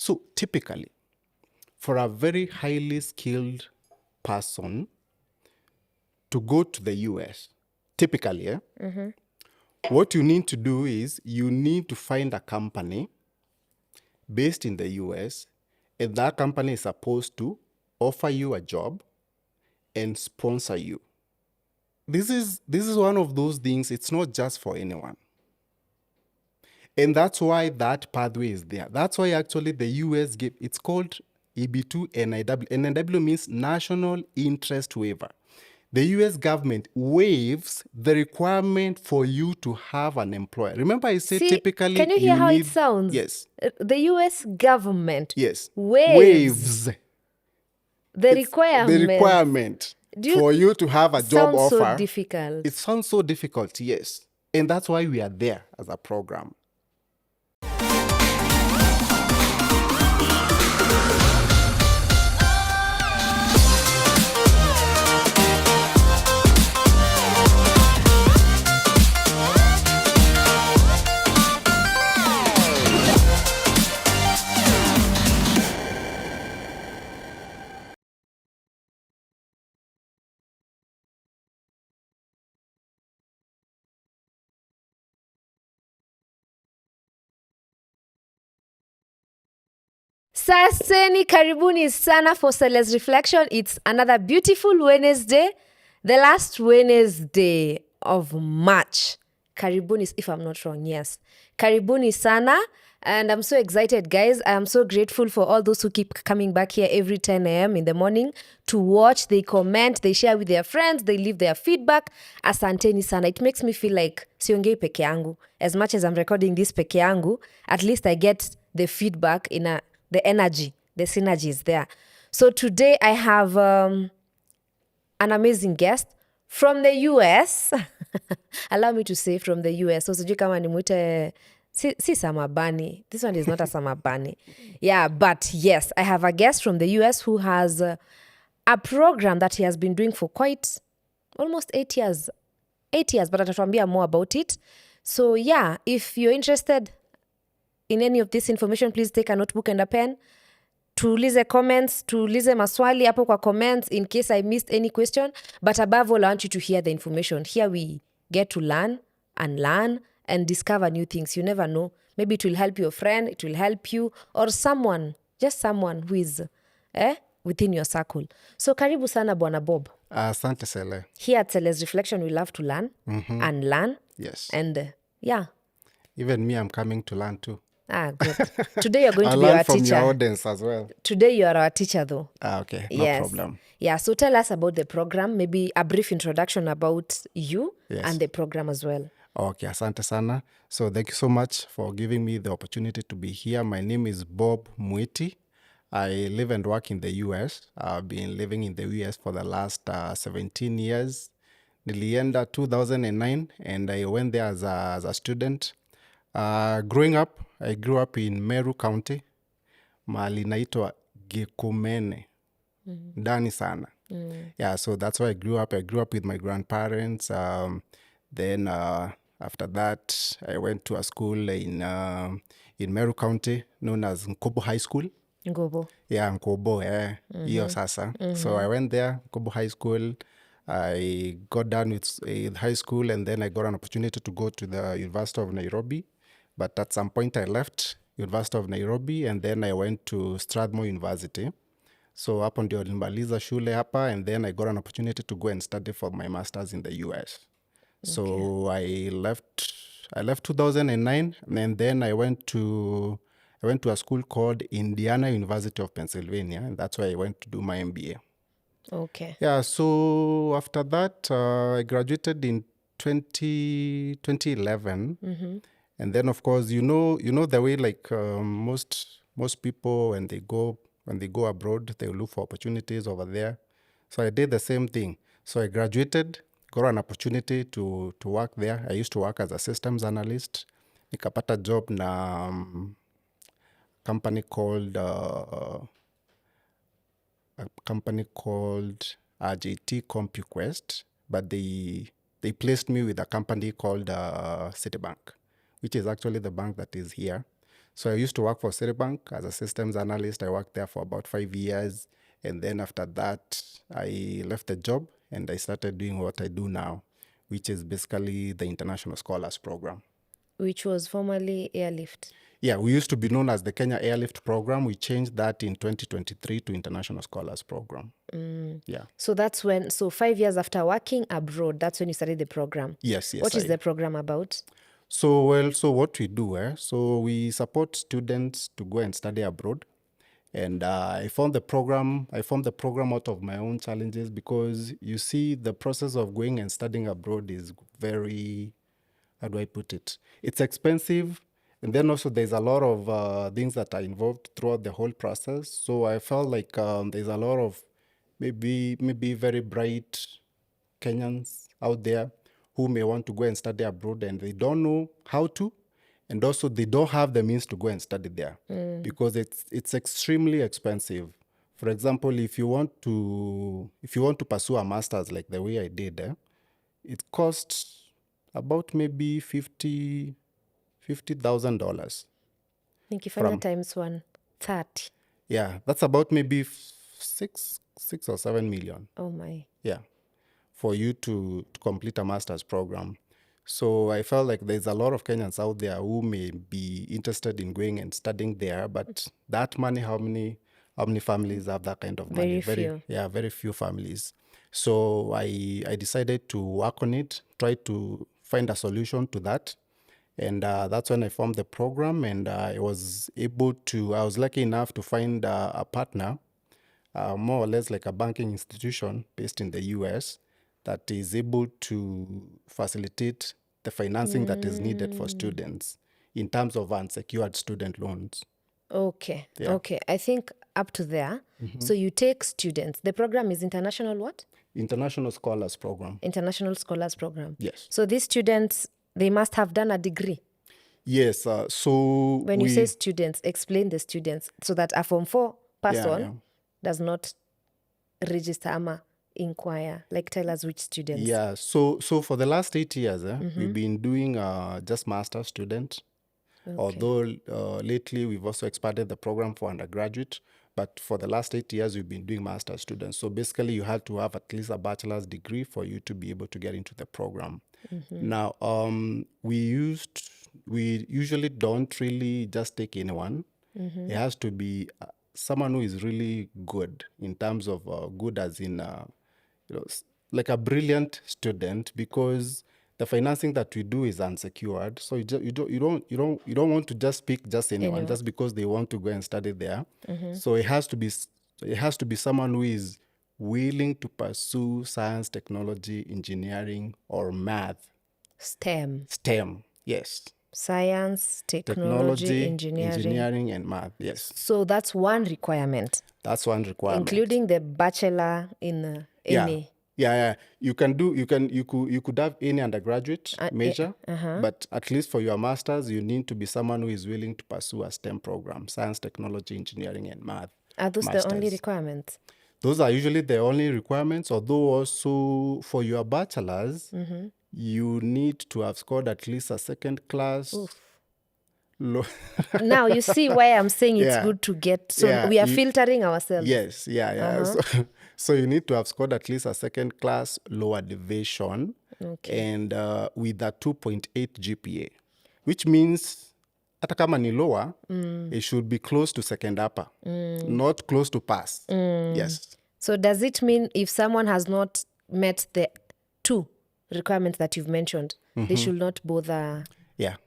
So typically, for a very highly skilled person to go to the US, typically, what you need to do is you need to find a company based in the US, and that company is supposed to offer you a job and sponsor you. This is one of those things, it's not just for anyone. And that's why that pathway is there. That's why actually the US gave, it's called EB2 NIW. NIW means National Interest Waiver. The US government waives the requirement for you to have an employer. Remember I said typically can you hear how need, it sounds? Yes. The US government waives the requirement for you to have a job offer. So difficult. It sounds so difficult, yes. And that's why we are there as a program. Saseni, karibuni sana for Celeste Reflection. It's another beautiful Wednesday, the last Wednesday of March. Karibuni, if I'm not wrong, yes. Karibuni sana. And I'm so excited, guys. I am so grateful for all those who keep coming back here every 10 a.m. in the morning to watch. They comment, they share with their friends, they leave their feedback. Asanteni sana. It makes me feel like siongei peke yangu. As much as I'm recording this peke yangu, at least I get the feedback the energy, the synergy is there. So today I have an amazing guest from the US. Allow me to say from the US. So sijui kama nimwite si samabani. This one is not a samabani. Yeah, but yes, I have a guest from the US who has a program that he has been doing for almost 8 years. 8 years, but atatuambia more about it. So yeah, if you're interested in any of this information, please take a notebook and a pen. Tuulize comments, tuulize maswali hapo kwa comments in case I missed any question. But above all, I want you to hear the information. Here we get to learn and discover new things. You never know. Maybe it will help your friend, it will help you, or someone, just someone who is within your circle. So karibu sana Bwana Bob. Asante Sele. Here at Celeste Reflection, we love to learn and learn. Yes. And yeah. Even me, I'm coming to learn too. Good. Today you're going to be our teacher. I learn from your audience as well. Today you are our teacher though. Okay, no problem. Yeah, so tell us about the program, maybe a brief introduction about you and the program as well. Okay, asante sana. So thank you so much for giving me the opportunity to be here. My name is Bob Mwiti. I live and work in the US. I've been living in the US for the last 17 years. Nilienda 2009 and I went there as a student. Growing up, I grew up in Meru County, mahali naitwa Gikumene, ndani sana. Yeah, so that's where I grew up. I grew up with my grandparents. Then after that, I went to a school in Meru County known as Nkobo High School. Nkobo. Yeah, Nkobo, hiyo sasa. So I went there, Nkobo High School. I got done with high school and then I got an opportunity to go to the University of Nairobi. But at some point I left University of Nairobi and then I went to Strathmore University. So hapo ndio nilimaliza shule hapa and then I got an opportunity to go and study for my master's in the US. So I left 2009 and then I went to a school called Indiana University of Pennsylvania and that's where I went to do my MBA. Okay. Yeah, so after that I graduated in 2011. And then of course you know the way like most people when they go abroad they look for opportunities over there. So I did the same thing. So I graduated, got an opportunity to work there. I used to work as a systems analyst. Nikapata job na company called JT CompuQuest, but they placed me with a company called Citibank, which is actually the bank that is here. So I used to work for Citibank as a systems analyst. I worked there for about 5 years. And then after that, I left the job and I started doing what I do now, which is basically the International Scholars Program. Which was formerly Airlift. Yeah, we used to be known as the Kenya Airlift Program. We changed that in 2023 to International Scholars Program. Yeah. So that's when, so 5 years after working abroad, that's when you started the program. Yes, yes. What is the program about? So what we do, so we support students to go and study abroad. And I formed the program out of my own challenges because you see the process of going and studying abroad is very, how do I put it? It's expensive. And then also there's a lot of things that are involved throughout the whole process. So I felt like there's a lot of maybe very bright Kenyans out there who may want to go and study abroad and they don't know how to, and also they don't have the means to go and study there because it's extremely expensive. For example, if you want to pursue a master's like the way I did, it costs about maybe $50,000. Nikifanya times 130. Yeah, that's about maybe 6 or 7 million. Oh my. Yeah, for you to complete a master's program. So I felt like there's a lot of Kenyans out there who may be interested in going and studying there, but that money, how many families have that kind of money? Very few. Yeah, very few families. So I decided to work on it, try to find a solution to that. And that's when I formed the program, and I was lucky enough to find a partner, more or less like a banking institution based in the US, that is able to facilitate the financing that is needed for students in terms of unsecured student loans. Okay. Yeah. Okay. I think up to there. So you take students. The program is international what? International Scholars Program. International Scholars Program. Yes. So these students, they must have done a degree. Yes. So when you say students, explain the students so that a Form 4 person does not register ama inquire. Like, tell us which students. Yeah. So for the last 8 years, we've been doing just master student. Okay. Although lately we've also expanded the program for undergraduate, but for the last 8 years we've been doing master students. So basically you had to have at least a bachelor's degree for you to be able to get into the program. Now, we usually don't really just take anyone. It has to be someone who is really good in terms of good as in like a brilliant student, because the financing that we do is unsecured. So you don't want to just pick just anyone just because they want to go and study there. So it has to be someone who is willing to pursue science, technology, engineering, or math. STEM, yes. Science, technology, engineering, and math, yes. So that's one requirement. That's one requirement. Including the bachelor in any. Yeah. You could have any undergraduate major, but at least for your master's, you need to be someone who is willing to pursue a STEM program: science, technology, engineering, and math. Are those the only requirements? Those are usually the only requirements, although also for your bachelor's, you need to have scored at least a second class. Now you see why I'm saying it's good to get. So we are filtering ourselves. Yes, So you need to have scored at least a second class lower division, and with a 2.8 GPA, which means hata kama ni lower, it should be close to second upper, not close to pass. Yes. So does it mean if someone has not met the 2 requirements that you've mentioned, they should not bother? Yeah.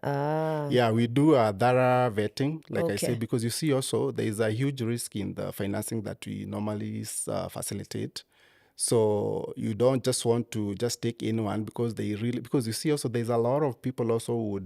Yeah, we do a thorough vetting, like I said, because you see also there is a huge risk in the financing that we normally facilitate. So you don't just want to just take anyone because you see also there's a lot of people also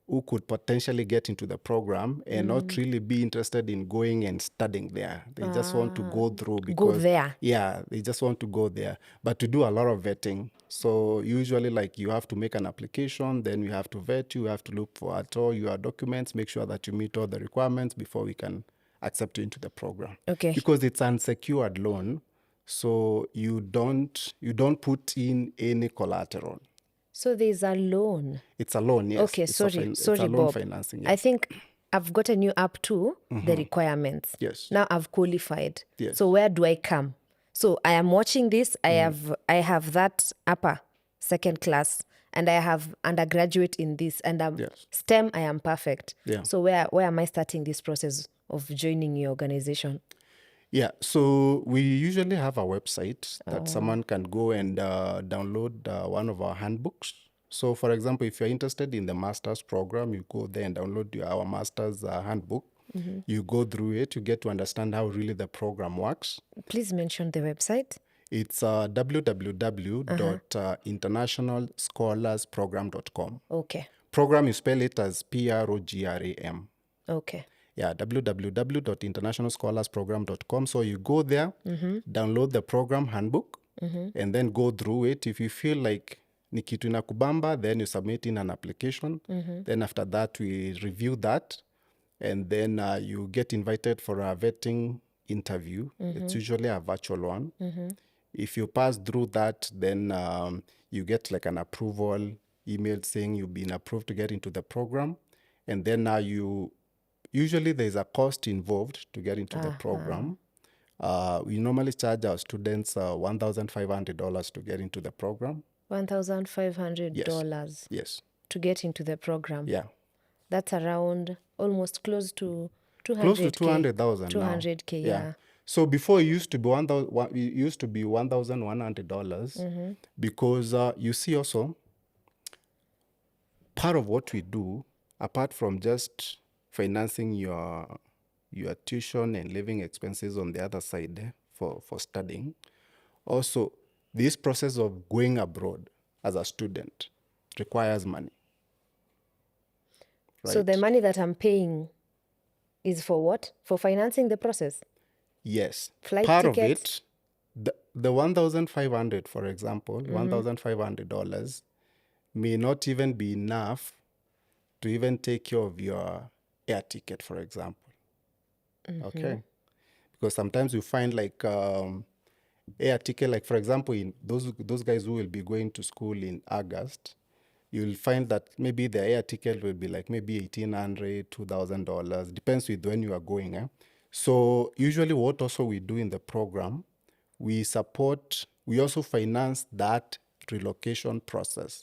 who could potentially get into the program and not really be interested in going and studying there. They just want to go through because... Go there. Yeah, they just want to go there. But to do a lot of vetting. So usually like you have to make an application, then we have to vet you, have to look for at all your documents, make sure that you meet all the requirements before we can accept you into the program. Okay. Because it's unsecured loan, so you don't put in any collateral. So there's a loan. It's a loan, yes. Okay, It's sorry, it's a loan Bob. financing. I Yeah. think I've gotten you up to the requirements. Yes. Now I've qualified. Yes. So where do I come? So I am watching this. I have that upper second class, and I have undergraduate in this, and Yes. STEM. I am perfect. Yeah. So where am I starting this process of joining your organization? Yeah, so we usually have a website that someone can go and download one of our handbooks. So, for example, if you're interested in the master's program, you go there and download our master's handbook. You go through it, you get to understand how really the program works. Please mention the website. It's www.internationalscholarsprogram.com. Okay. Program, you spell it as PROGRAM. Okay. Yeah, www.internationalscholarsprogram.com. So you go there, download the program handbook, and then go through it. If you feel like ni kitu inakubamba, then you submit in an application. Then after that, we review that, and then you get invited for a vetting interview. It's usually a virtual one. If you pass through that, then you get like an approval email saying you've been approved to get into the program. And then now usually there's a cost involved to get into the program. We normally charge our students $1,500 to get into the program. $1,500 Yes. to get into the program. Yeah. That's around almost close to 200K. Close to 200,000 now. 200K, yeah. So before it used to be $1,100 because you see also part of what we do, apart from just financing your tuition and living expenses on the other side for studying, also this process of going abroad as a student requires money. So Right? the money that I'm paying is for what? For financing the process? Yes. Flight Part tickets? of it, the 1,500, for example, $1,500 may not even be enough to even take care of your air ticket, for example. Okay. Because sometimes you find like air ticket, like for example, in those guys who will be going to school in August, you'll find that maybe the air ticket will be like maybe $1,800, $2,000, depends with when you are going. So usually what also we do in the program, we also finance that relocation process.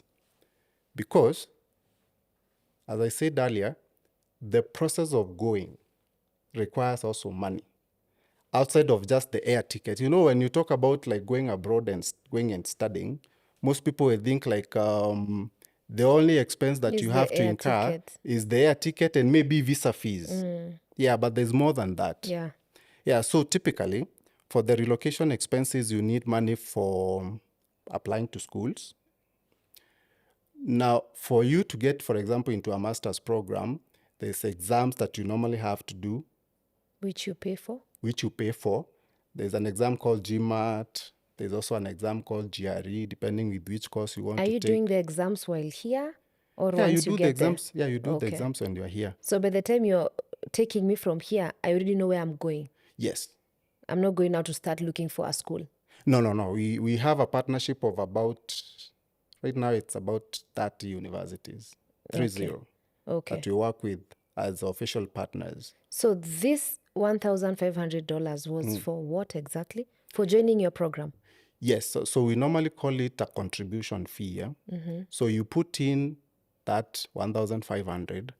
Because, as I said earlier, the process of going requires also money outside of just the air ticket. You know, when you talk about like going abroad and going and studying, most people will think like the only expense that Is you the have to air incur ticket. is the air ticket and maybe visa fees. Yeah, but there's more than that. Yeah. Yeah, so typically for the relocation expenses, you need money for applying to schools. Now, for you to get, for example, into a master's program, there's exams that you normally have to do, Which you pay for? which you pay for. There's an exam called GMAT. There's also an exam called GRE, depending with which course you want Are to you take. doing the exams while here? Or Yeah, once you do the get exams. there? Yeah, you do the Okay. exams when you're here. So by the time you're taking me from here, I already know where I'm going. Yes. I'm not going now to start looking for a school. No. We have a partnership of right now it's about 30 universities, 30, Okay. that we work with as official partners. So this $1,500 was for what exactly? For joining your program? Yes, so we normally call it a contribution fee. Yeah? So you put in that 1,500,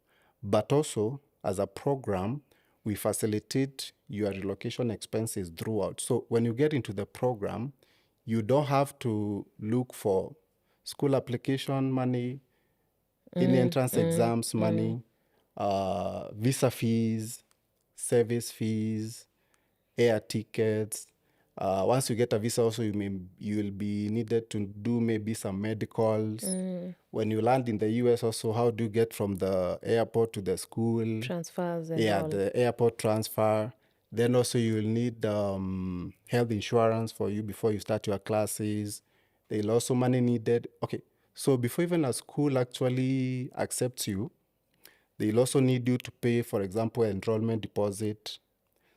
but also as a program, we facilitate your relocation expenses throughout. So when you get into the program, you don't have to look for school application money, any entrance exams money, visa fees, service fees, air tickets. Once you get a visa, also you will be needed to do maybe some medicals. When you land in the US, also how do you get from the airport to the school? Transfers and Yeah, all. the airport transfer. Then also you will need health insurance for you before you start your classes. There will also money needed. Okay, so before even a school actually accepts you, they'll also need you to pay, for example, enrollment deposit.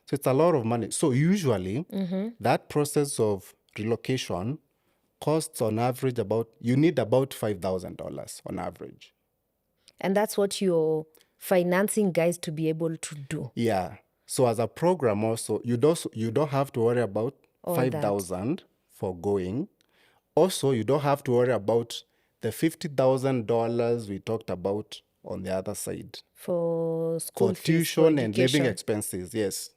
So it's a lot of money. So usually that process of relocation costs on average you need about $5,000 on average. And that's what you're financing guys to be able to do. Yeah. So as a program also, you don't have to worry about All 5,000 for going. Also, you don't have to worry about the $50,000 we talked about on the other side. For school For fees, tuition for and living education. expenses, yes.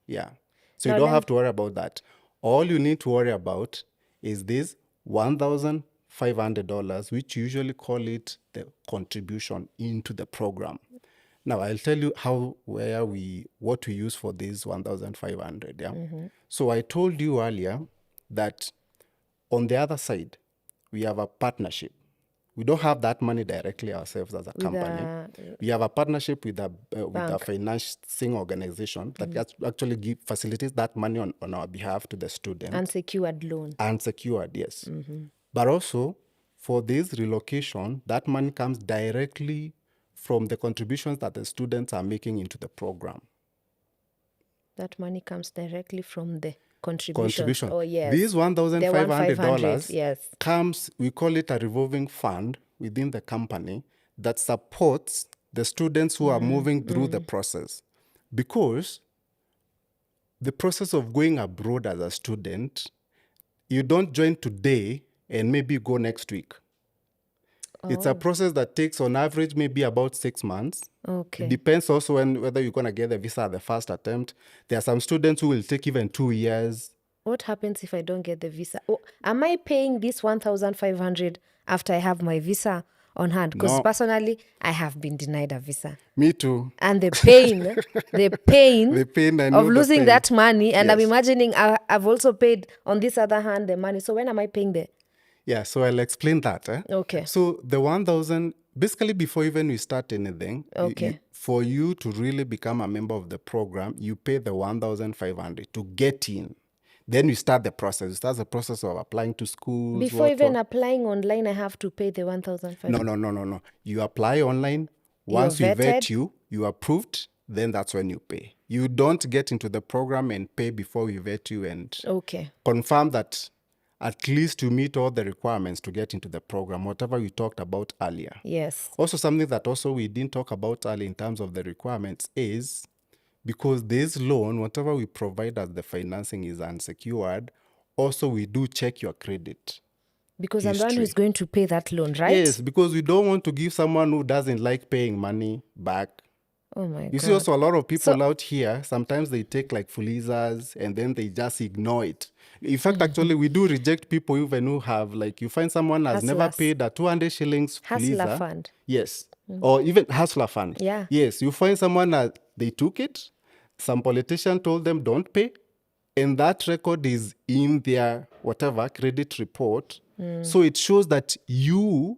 Yeah. So Now you don't have to worry about that. All you need to worry about is this $1,500, which you usually call it the contribution into the program. Now I'll tell you what we use for this 1,500. Yeah. So I told you earlier that on the other side, we have a partnership. We don't have that money directly ourselves as a company. We have a partnership with a financing organization that actually facilitates that money on our behalf to the student. Unsecured loan. Unsecured, yes. But also, for this relocation, that money comes directly from the contributions that the students are making into the program. That money comes directly from the contribution. Oh, yes. These $1,500 yes. comes, we call it a revolving fund within the company that supports the students who are moving through the process. Because the process of going abroad as a student, you don't join today and maybe go next week. It's a process that takes on average maybe about 6 months. Okay. It depends also on whether you're going to get the visa at the first attempt. There are some students who will take even 2 years. What happens if I don't get the visa? Oh, am I paying this 1,500 after I have my visa on hand? Because No. personally, I have been denied a visa. Me too. And the pain, the pain I know of the losing pain. that money. And I'm Yes. imagining I've also paid, on this other hand, the money. So when am I paying the... Yeah, so I'll explain that. Okay. So the 1,000, basically before even we start anything, Okay. for you to really become a member of the program, you pay the 1,500 to get in. Then you start the process. You start the process of applying to schools. Before even applying online, I have to pay the 1,500. No. You apply online. Once we You're vet vetted? you, you approved, then that's when you pay. You don't get into the program and pay before we vet you and Okay. confirm that at least you meet all the requirements to get into the program, whatever we talked about earlier. Yes. Also, something that also we didn't talk about earlier in terms of the requirements is because this loan, whatever we provide as the financing is unsecured, also we do check your credit. Because I'm the one who's going to pay that loan, right? Yes, because we don't want to give someone who doesn't like paying money back. Oh my God. You see also a lot of people out here, sometimes they take like fulizas and then they just ignore it. In fact, actually, we do reject people even who have, like, you find someone has never Hustlers. paid a 200 shillings Hustler fuliza. fund. Yes. Or even hustler fund. Yeah. Yes, you find someone that they took it, some politician told them don't pay, and that record is in their whatever credit report. So it shows that you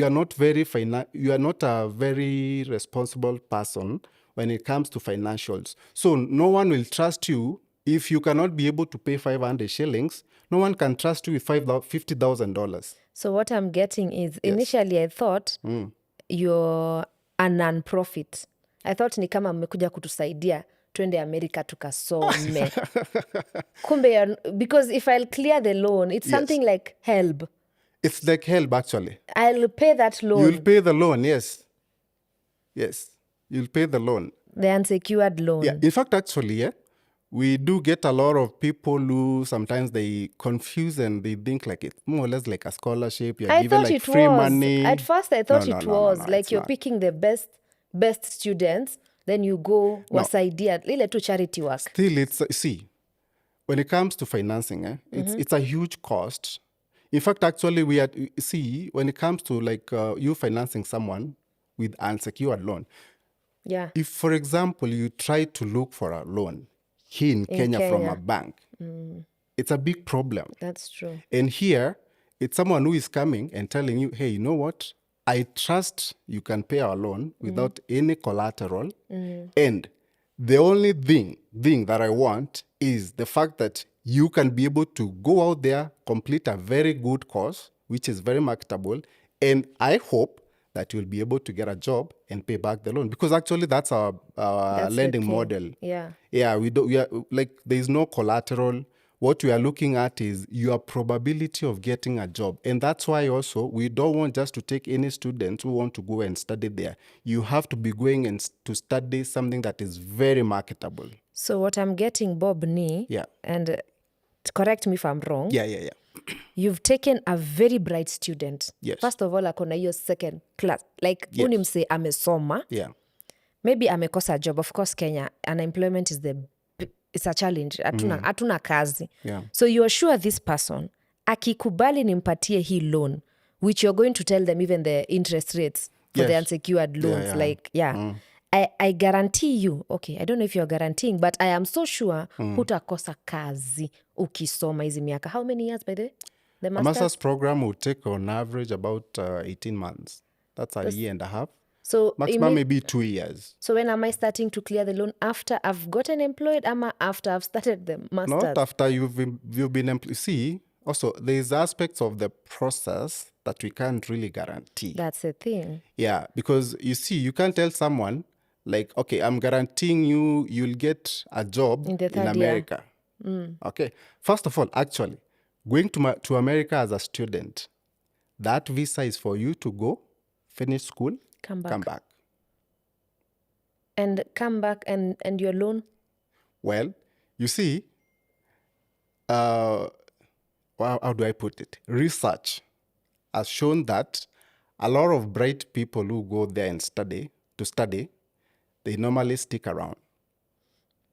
are not you are not a very responsible person when it comes to financials. So no one will trust you if you cannot be able to pay 500 shillings. No one can trust you with $50,000. So what I'm getting is, initially I thought you're a non-profit. I thought ni kama mmekuja kutusaidia twende America tukasome. Kumbe, because if I'll clear the loan, it's something like help. It's like help, actually. I'll pay that loan. You'll pay the loan, yes. Yes, you'll pay the loan. The unsecured loan. Yeah, in fact, actually, we do get a lot of people who sometimes they confuse and they think like it's more or less like a scholarship. You're I given thought like it free was. money. At first, I thought No, it no, was like it's you're not. picking the best students, then you go wasaidia lile tu charity work. Still, see, when it comes to financing, it's a huge cost. In fact, actually, when it comes to like you financing someone with unsecured loan, Yeah. if, for example, you try to look for a loan here in Kenya from a bank, it's a big problem. That's true. And here, it's someone who is coming and telling you, hey, you know what? I trust you can pay our loan without any collateral. And the only thing that I want is the fact that you can be able to go out there, complete a very good course, which is very marketable. And I hope that you'll be able to get a job and pay back the loan. Because actually that's our That's the lending thing. model. Yeah. Yeah, we are like, there's no collateral. what we are looking at is your probability of getting a job. And that's why also we don't want just to take any students who want to go and study there. You have to be going and to study something that is very marketable. So what I'm getting, Bob, Yeah. and correct me if I'm wrong. Yeah. You've taken a very bright student. Yes. First of all, akona hiyo second class. Like, Yes. unimse amesoma. Yeah. Maybe amekosa job. Of course, Kenya, unemployment is it's a challenge. Hatuna kazi. Yeah. So you're sure this person, akikubali nimpatie hii loan, which you're going to tell them even the interest rates for the Yes. unsecured loans. I guarantee you, okay, I don't know if you're guaranteeing, but I am so sure hutakosa kazi ukisoma hizi miaka. How many years by the A master's program will take on average about 18 months. That's a year and a half. So Maximum maybe 2 years. So when am I starting to clear the loan? After I've gotten employed, after I've started the master's? Not after you've been employed. See, also there's aspects of the process that we can't really guarantee. That's the thing. Yeah, because you see, you can't tell someone like, okay, I'm guaranteeing you'll get a job In the in third America. Okay. First of all, actually, going to America as a student, that visa is for you to go, finish school, Come back. come back. And come back and your loan? Well, you see, how do I put it? Research has shown that a lot of bright people who go there and study, they normally stick around.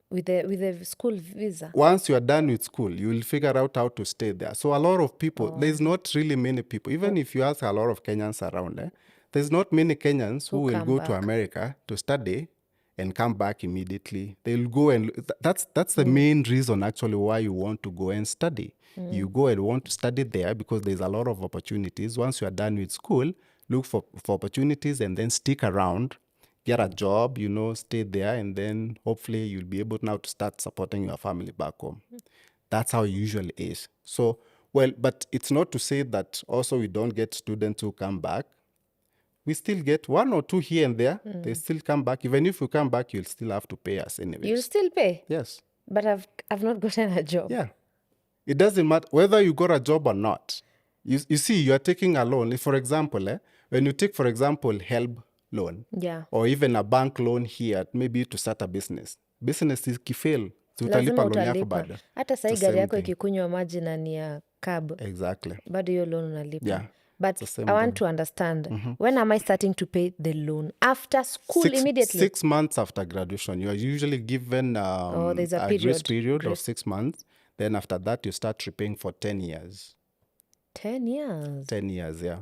With the school visa? Once you are done with school, you will figure out how to stay there. So a lot of people, there's not really many people, even if you ask a lot of Kenyans around, there's not many Kenyans who will go to America to study and come back immediately. They'll go and that's the main reason actually why you want to go and study. You go and want to study there because there's a lot of opportunities. Once you are done with school, look for opportunities and then stick around, get a job, stay there, and then hopefully you'll be able now to start supporting your family back home. That's how it usually is. So, well, but it's not to say that also we don't get students who come back. We still get one or two here and there. They still come back. Even if you come back, you'll still have to pay us anyway. You'll still pay? Yes. But I've not gotten a job. Yeah. It doesn't matter whether you got a job or not. You see, you are taking a loan. For example, when you take, for example, HELB loan, or even a bank loan here, maybe to start a business. Business is kifail. Lazima utalipa. Hata sahi gari yako ikikunywa maji na ni ya cab. Exactly. Bado hiyo loan unalipa. Yeah. But I want to understand, when am I starting to pay the loan? After school, immediately? 6 months after graduation. You are usually given there's a grace period of 6 months. Then after that, you start repaying for 10 years. 10 years? 10 years, yeah.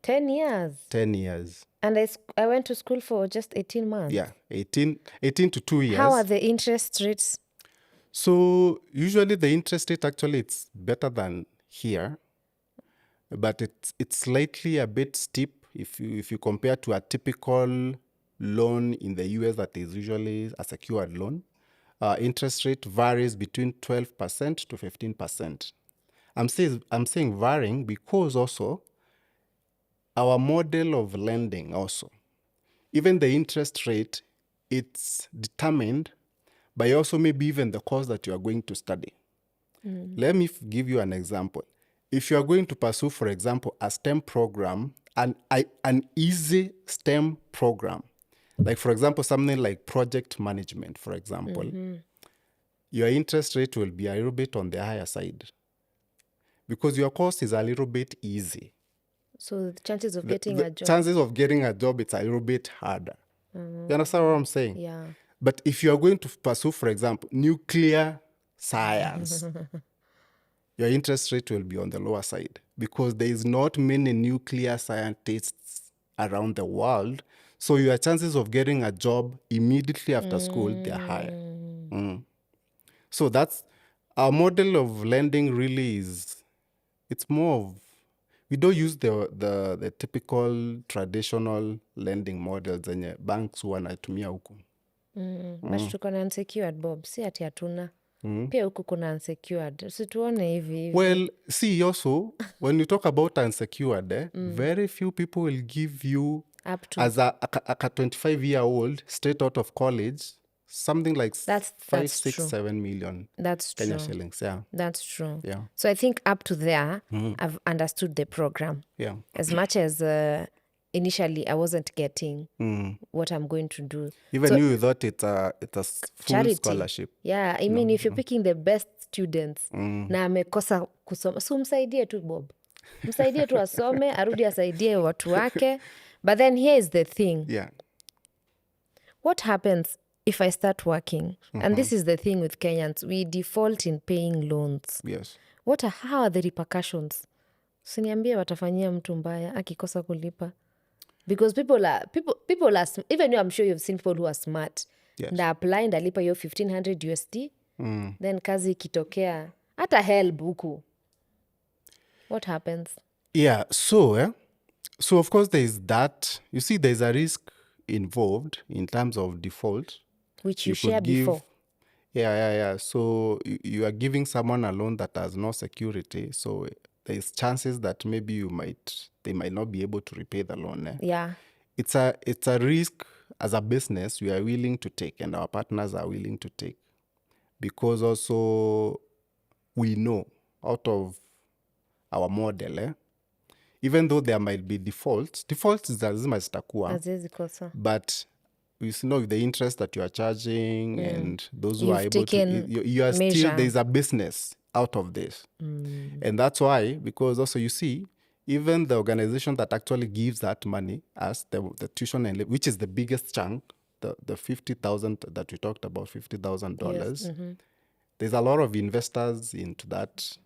10 years? 10 years. And I went to school for just 18 months? Yeah, 18 to 2 years. How are the interest rates? So usually the interest rate actually it's better than here. But it's slightly a bit steep if you compare to a typical loan in the US that is usually a secured loan. Interest rate varies between 12% to 15%. I'm saying varying because also our model of lending also, even the interest rate, it's determined by also maybe even the course that you are going to study. Let me give you an example. If you are going to pursue, for example, a STEM program, an easy STEM program, like, for example, something like project management, for example, your interest rate will be a little bit on the higher side because your course is a little bit easy. So the chances of getting a job? Chances of getting a job, it's a little bit harder. You understand what I'm saying? Yeah. But if you are going to pursue, for example, nuclear science, your interest rate will be on the lower side because there is not many nuclear scientists around the world. So your chances of getting a job immediately after school, they're higher. So that's our model of lending really is, it's more of, we don't use the typical traditional lending models zenye banks wanatumia huku. But tuko na unsecured, Bob. Si ati hatuna. Pia huku kuna unsecured. Usituone hivi. Well, see also, when you talk about unsecured, very few people will give you, Up to. as a 25-year-old straight out of college, something like That's 5, 6, true. 7 million That's Kenya true. shillings. Yeah. That's true. Yeah. So I think up to there, I've understood the program. Yeah. As much as initially I wasn't getting what I'm going to do. Even you thought it's a full Charity. scholarship. Yeah, I mean, if you're picking the best students na amekosa kusoma, so msaidie tu Bob. Msaidie tu asome, arudi asaidie watu wake. But then here is the thing. Yeah. What happens if I start working? And this is the thing with Kenyans. We default in paying loans. Yes. How are the repercussions? Siniambie watafanyia mtu mbaya akikosa kulipa. Because people are even though I'm sure you've seen people who are smart. Yes. Nda apply ndalipa hiyo 1500 USD. Then kazi ikitokea hata help huku. What happens? Yeah. So of course there is that. You see, there's a risk involved in terms of default. Which you could share before. Yeah. So you are giving someone a loan that has no security. So there's chances that maybe they might not be able to repay the loan. Yeah. It's a risk as a business we are willing to take, and our partners are willing to take, because also we know out of our model, even though there might be defaults is lazima zitakuwa, Haziwezi kosa. but you know the interest that you are charging and those who are You've able to, taken you are measure. still, there's a business out of this. And that's why, because also you see, even the organization that actually gives that money as the tuition and which is the biggest chunk, the 50,000 that we talked about, $50,000, Yes. there's a lot of investors into that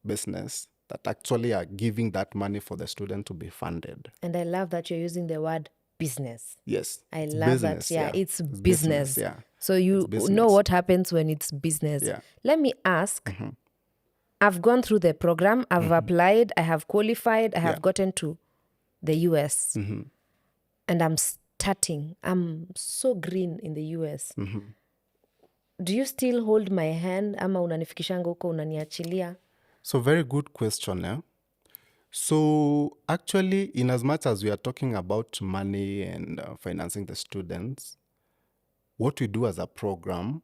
business that actually are giving that money for the student to be funded. And I love that you're using the word business. Yes. I love that. Yeah, it's business. Yeah. So you know what happens when it's business. Yeah. Let me ask, I've gone through the program, I've applied, I have qualified, I have gotten to the US. And I'm so green in the US. Do you still hold my hand ama unanifikishanga huko unaniachilia? So very good question. So actually, in as much as we are talking about money and financing the students, what we do as a program,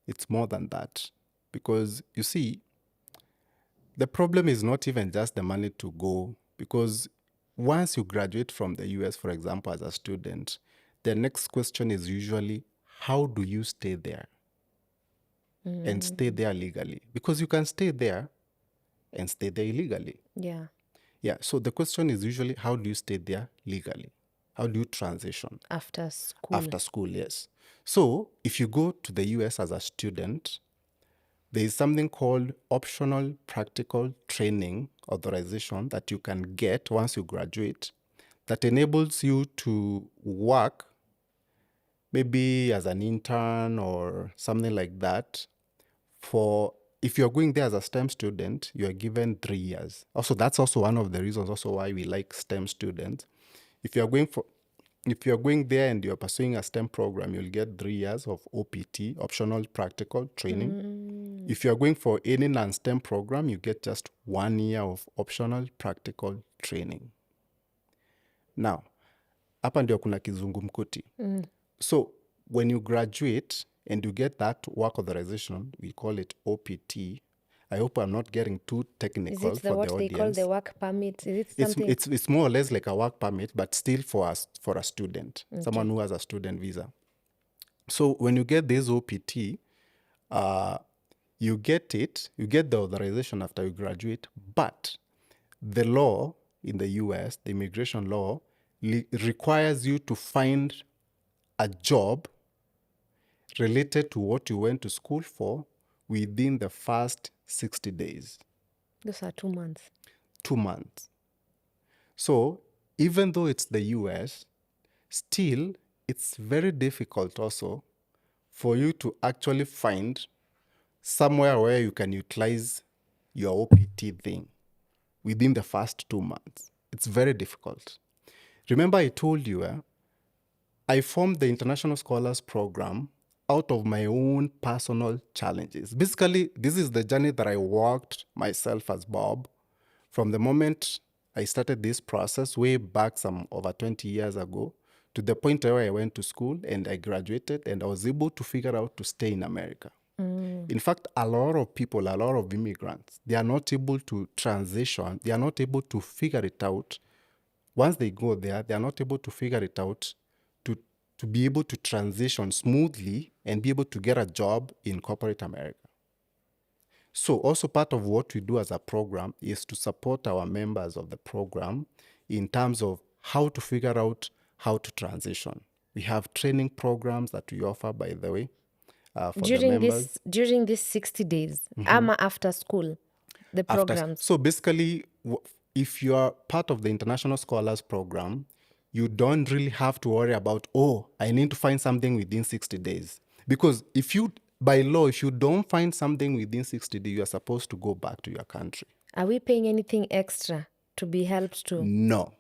it's more than that. Because you see, the problem is not even just the money to go, because once you graduate from the US, for example, as a student, the next question is usually, how do you stay there? And stay there legally? Because you can stay there and stay there illegally. Yeah. Yeah, so the question is usually, how do you stay there legally? How do you transition? After school. After school, yes. So if you go to the US as a student, there is something called optional practical training authorization that you can get once you graduate that enables you to work maybe as an intern or something like that. If you're going there as a STEM student, you are given 3 years. Also, that's also one of the reasons also why we like STEM students. If you're going there and you're pursuing a STEM program, you'll get 3 years of OPT, optional practical training. If you're going for any non-STEM program, you get just 1 year of optional practical training. Now, hapa ndio kuna kizungumkuti. So when you graduate and you get that work authorization, we call it OPT. I hope I'm not getting too technical Is it for the what they audience. call the work permit? Is it something? It's more or less like a work permit, but still for a student, someone who has a student visa. So when you get this OPT, you get the authorization after you graduate, but the law in the US, the immigration law, requires you to find a job related to what you went to school for within the first 60 days. Those are 2 months. 2 months. So even though it's the US, still it's very difficult also for you to actually find somewhere where you can utilize your OPT thing within the first 2 months. It's very difficult. Remember I told you, I formed the International Scholars Program out of my own personal challenges. Basically, this is the journey that I walked myself as Bob from the moment I started this process way back some over 20 years ago to the point where I went to school and I graduated and I was able to figure out to stay in America. In fact, a lot of people, a lot of immigrants, they are not able to transition. They are not able to figure it out. Once they go there, they are not able to figure it out to be able to transition smoothly and be able to get a job in corporate America. So also part of what we do as a program is to support our members of the program in terms of how to figure out how to transition. We have training programs that we offer, by the way, for the members. During this 60 days, ama after school, the programs. So basically, if you are part of the International Scholars Program, you don't really have to worry about, oh, I need to find something within 60 days. Because by law, if you don't find something within 60 days, you are supposed to go back to your country. Are we paying anything extra to be helped to? No.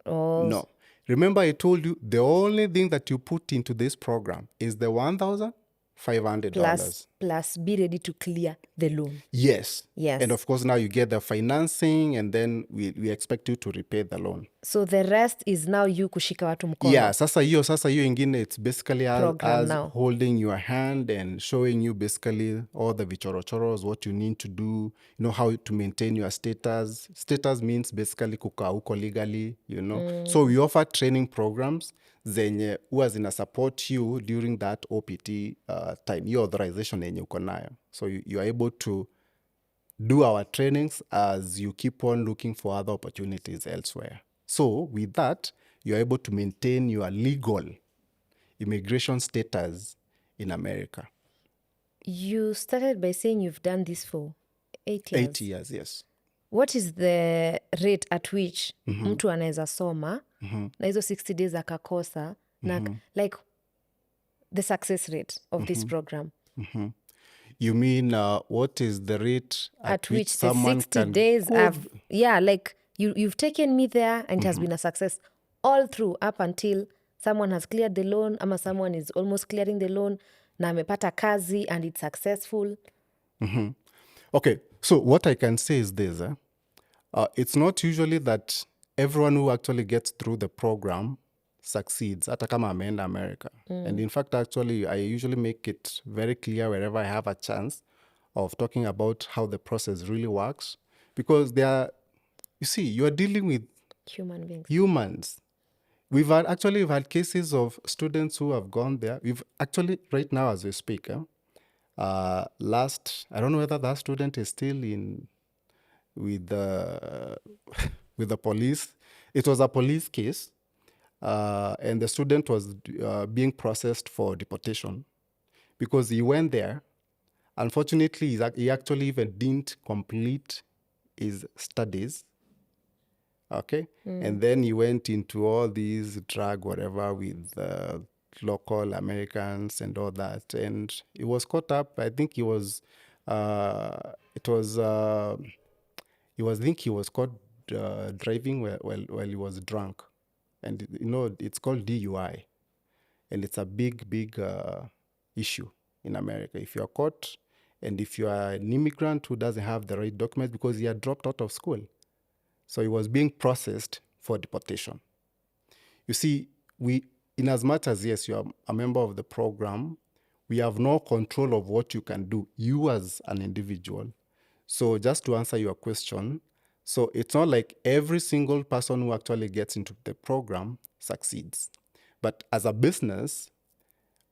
No. Remember, I told you the only thing that you put into this program is the $1,500. Plus be ready to clear the loan. Yes. Yes. And of course, now you get the financing and then we expect you to repay the loan. So the rest is now you kushika watu mkono. Yeah, sasa hiyo ingine, it's basically us now. holding your hand and showing you basically all the vichorochoros, what you need to do, how to maintain your status. Status means basically kukaa huko legally, So we offer training programs zenye huwa zina support you during that OPT time, your authorization yenye uko nayo. So you are able to do our trainings as you keep on looking for other opportunities elsewhere. So with that, you're able to maintain your legal immigration status in America. You started by saying you've done this for 8 years. 8 years, yes. What is the rate at which mtu anaweza soma na hizo 60 days akakosa na like the success rate of this program? You mean what is the rate at which the someone 60 can days like you've taken me there and it has been a success all through up until someone has cleared the loan ama someone is almost clearing the loan na amepata kazi and it's successful? Okay, so what I can say is this. It's not usually that everyone who actually gets through the program succeeds, hata kama ameenda America. And in fact, actually, I usually make it very clear wherever I have a chance of talking about how the process really works. Because you are dealing with Human beings. humans. We've had cases of students who have gone there. We've actually, right now as we speak, I don't know whether that student is still with the police. It was a police case, and the student was being processed for deportation because he went there. Unfortunately, he actually even didn't complete his studies. Okay, and then he went into all these drug whatever with local Americans and all that, and he was caught up. I think he was caught driving while he was drunk, and it's called DUI, and it's a big issue in America if you are caught, and if you are an immigrant who doesn't have the right documents because he had dropped out of school. So he was being processed for deportation. You see, in as much as, yes, you are a member of the program, we have no control of what you can do, you as an individual. So just to answer your question, so it's not like every single person who actually gets into the program succeeds. But as a business,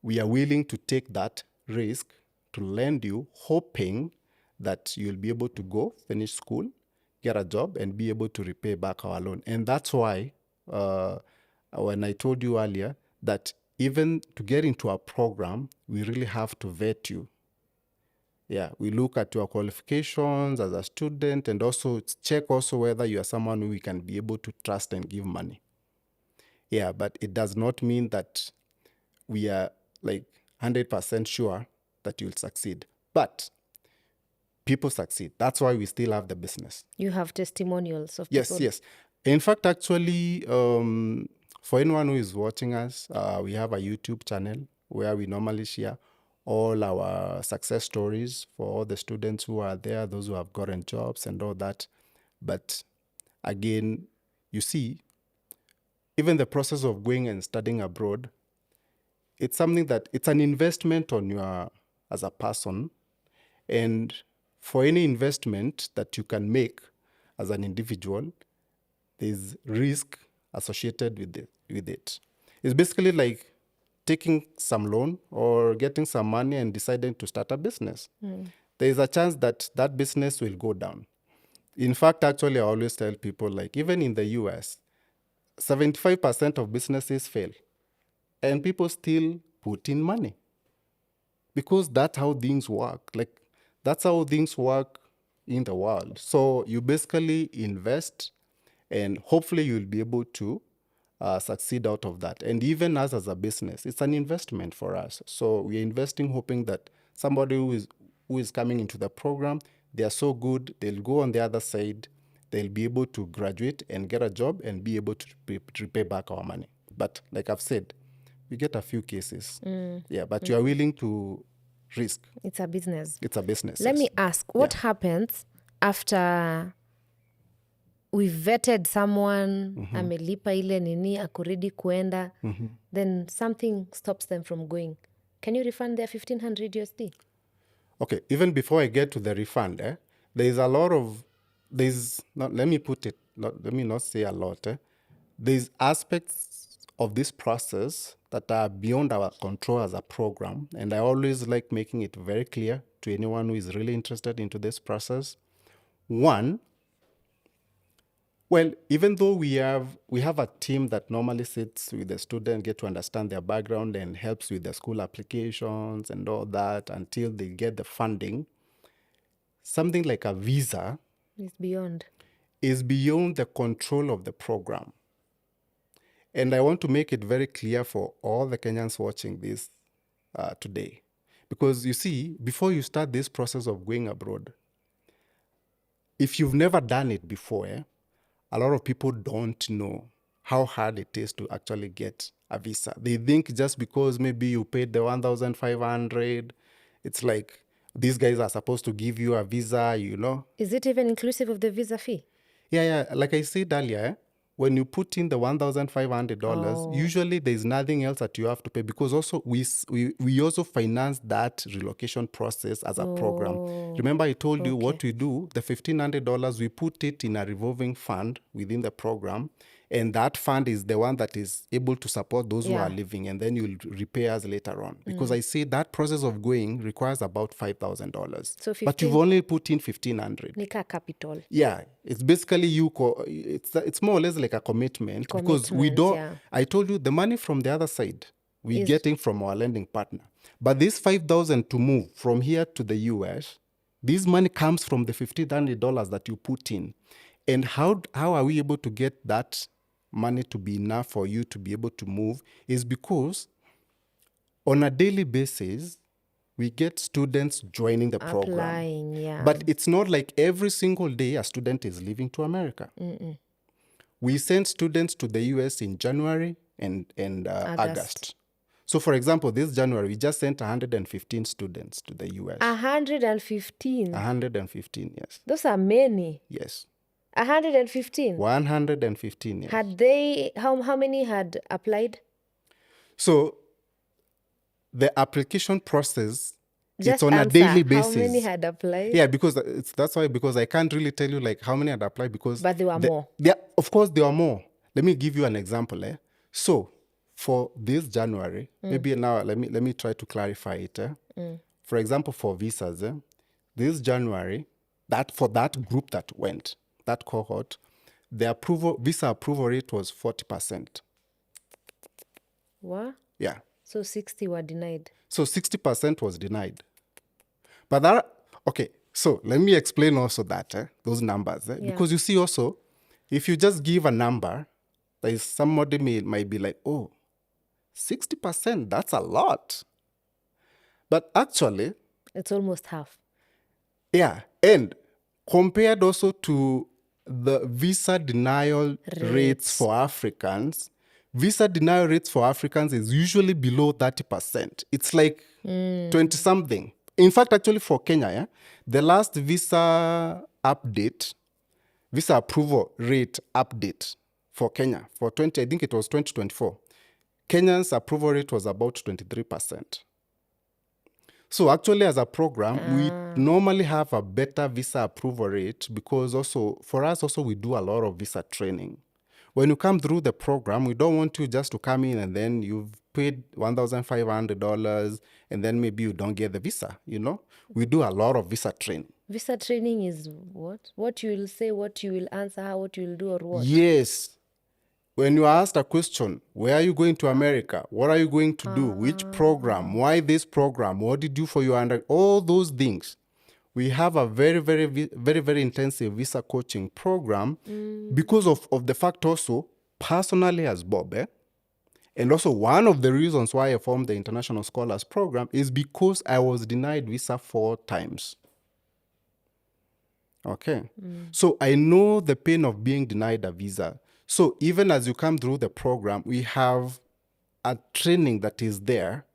we are willing to take that risk to lend you, hoping that you'll be able to go finish school, get a job, and be able to repay back our loan. And that's why when I told you earlier that even to get into our program, we really have to vet you. Yeah, we look at your qualifications as a student and also check also whether you are someone who we can be able to trust and give money. Yeah, but it does not mean that we are like 100% sure that you'll succeed. But people succeed. That's why we still have the business. You have testimonials of people. Yes. In fact, actually, for anyone who is watching us, we have a YouTube channel where we normally share all our success stories for all the students who are there, those who have gotten jobs and all that. But again, you see, even the process of going and studying abroad, it's something that it's an investment on your as a person. And for any investment that you can make as an individual, there's risk associated with it. It's basically like taking some loan or getting some money and deciding to start a business. There is a chance that that business will go down. In fact, actually, I always tell people, like, even in the US, 75% of businesses fail, and people still put in money because that's how things work. Like, that's how things work in the world. So you basically invest, and hopefully you'll be able to succeed out of that. And even us as a business, it's an investment for us. So we're investing, hoping that somebody who is coming into the program, they are so good, they'll go on the other side, they'll be able to graduate and get a job and be able to repay back our money. But like I've said, we get a few cases. Yeah, but you are willing to risk. It's a business. It's a business. Let yes. me ask, what happens after we've vetted someone, amelipa ile nini, ako ready kuenda, then something stops them from going? Can you refund their 1,500 USD? Okay, even before I get to the refund, there's a lot of, let me not say a lot. There's aspects of this process that are beyond our control as a program. And I always like making it very clear to anyone who is really interested into this process. One, well, even though we have a team that normally sits with the student, get to understand their background and helps with the school applications and all that until they get the funding, something like a visa It's beyond. is beyond the control of the program. And I want to make it very clear for all the Kenyans watching this today. Because you see, before you start this process of going abroad, if you've never done it before, a lot of people don't know how hard it is to actually get a visa. They think just because maybe you paid the 1,500, it's like these guys are supposed to give you a visa, you know. Is it even inclusive of the visa fee? Yeah. Like I said earlier, when you put in the $1,500, usually there's nothing else that you have to pay, because also we also finance that relocation process as a program. Remember, I told you what we do, the $1,500, we put it in a revolving fund within the program. And that fund is the one that is able to support those who are living, and then you'll repay us later on. Because I say that process of going requires about $5,000. So but you've only put in $1,500. Nika capital. Yeah, it's basically it's more or less like a commitment because we don't. I told you the money from the other side we're getting from our lending partner, but this $5,000 to move from here to the US, this money comes from the $1,500 that you put in. And how are we able to get that money to be enough for you to be able to move? Is because on a daily basis, we get students joining the program. But it's not like every single day a student is leaving to America. We send students to the US in January and August. So, for example, this January, we just sent 115 students to the US. 115? 115, yes. Those are many. Yes. 115? 115, yes. Had they, how many had applied? So, the application process, just it's on a daily basis. How many had applied? Yeah, because because I can't really tell you like how many had applied, because but there were more. Yeah, of course there were more. Let me give you an example. So for this January, maybe now let me try to clarify it. For example, for visas, this January, that for that group that went, that cohort, the visa approval rate was 40%. What? Yeah. So 60 were denied. So 60% was denied. But okay, so let me explain also that, those numbers. Because you see also, if you just give a number, there is somebody might be like, oh, 60%, that's a lot. But actually, it's almost half. Yeah, and compared also to the visa denial rates for Africans, visa denial rates for Africans is usually below 30%. It's like 20-something. In fact, actually for Kenya, the last visa approval rate update for Kenya. For I think it was 2024. Kenya's approval rate was about 23%. So actually, as a program, we normally have a better visa approval rate because also, for us also, we do a lot of visa training. When you come through the program, we don't want you just to come in and then you've paid $1,500 and then maybe you don't get the visa, We do a lot of visa training. Visa training is what? What you will say, what you will answer, what you will do, or what? Yes. When you are asked a question, where are you going to America? What are you going to do? Which program? Why this program? What did you do for your all those things. We have a very, very, very, very intensive visa coaching program because of the fact also, personally as Bob, and also one of the reasons why I formed the International Scholars Program is because I was denied visa 4 times. Okay. So I know the pain of being denied a visa. So even as you come through the program, we have a training that is there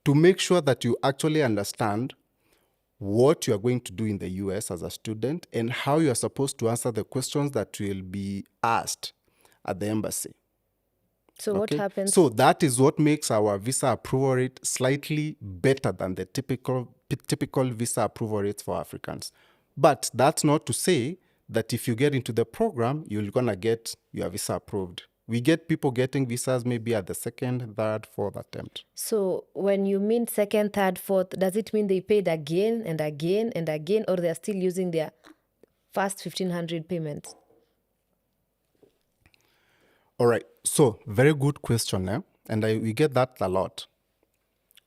to make sure that you actually understand what you are going to do in the US as a student and how you are supposed to answer the questions that will be asked at the embassy. So what happens? So that is what makes our visa approval rate slightly better than the typical visa approval rates for Africans. But that's not to say that if you get into the program, you're going to get your visa approved. We get people getting visas maybe at the 2nd, 3rd, 4th attempt. So when you mean 2nd, 3rd, 4th, does it mean they paid again and again and again, or they're still using their first 1,500 payments? All right. So very good question, and we get that a lot.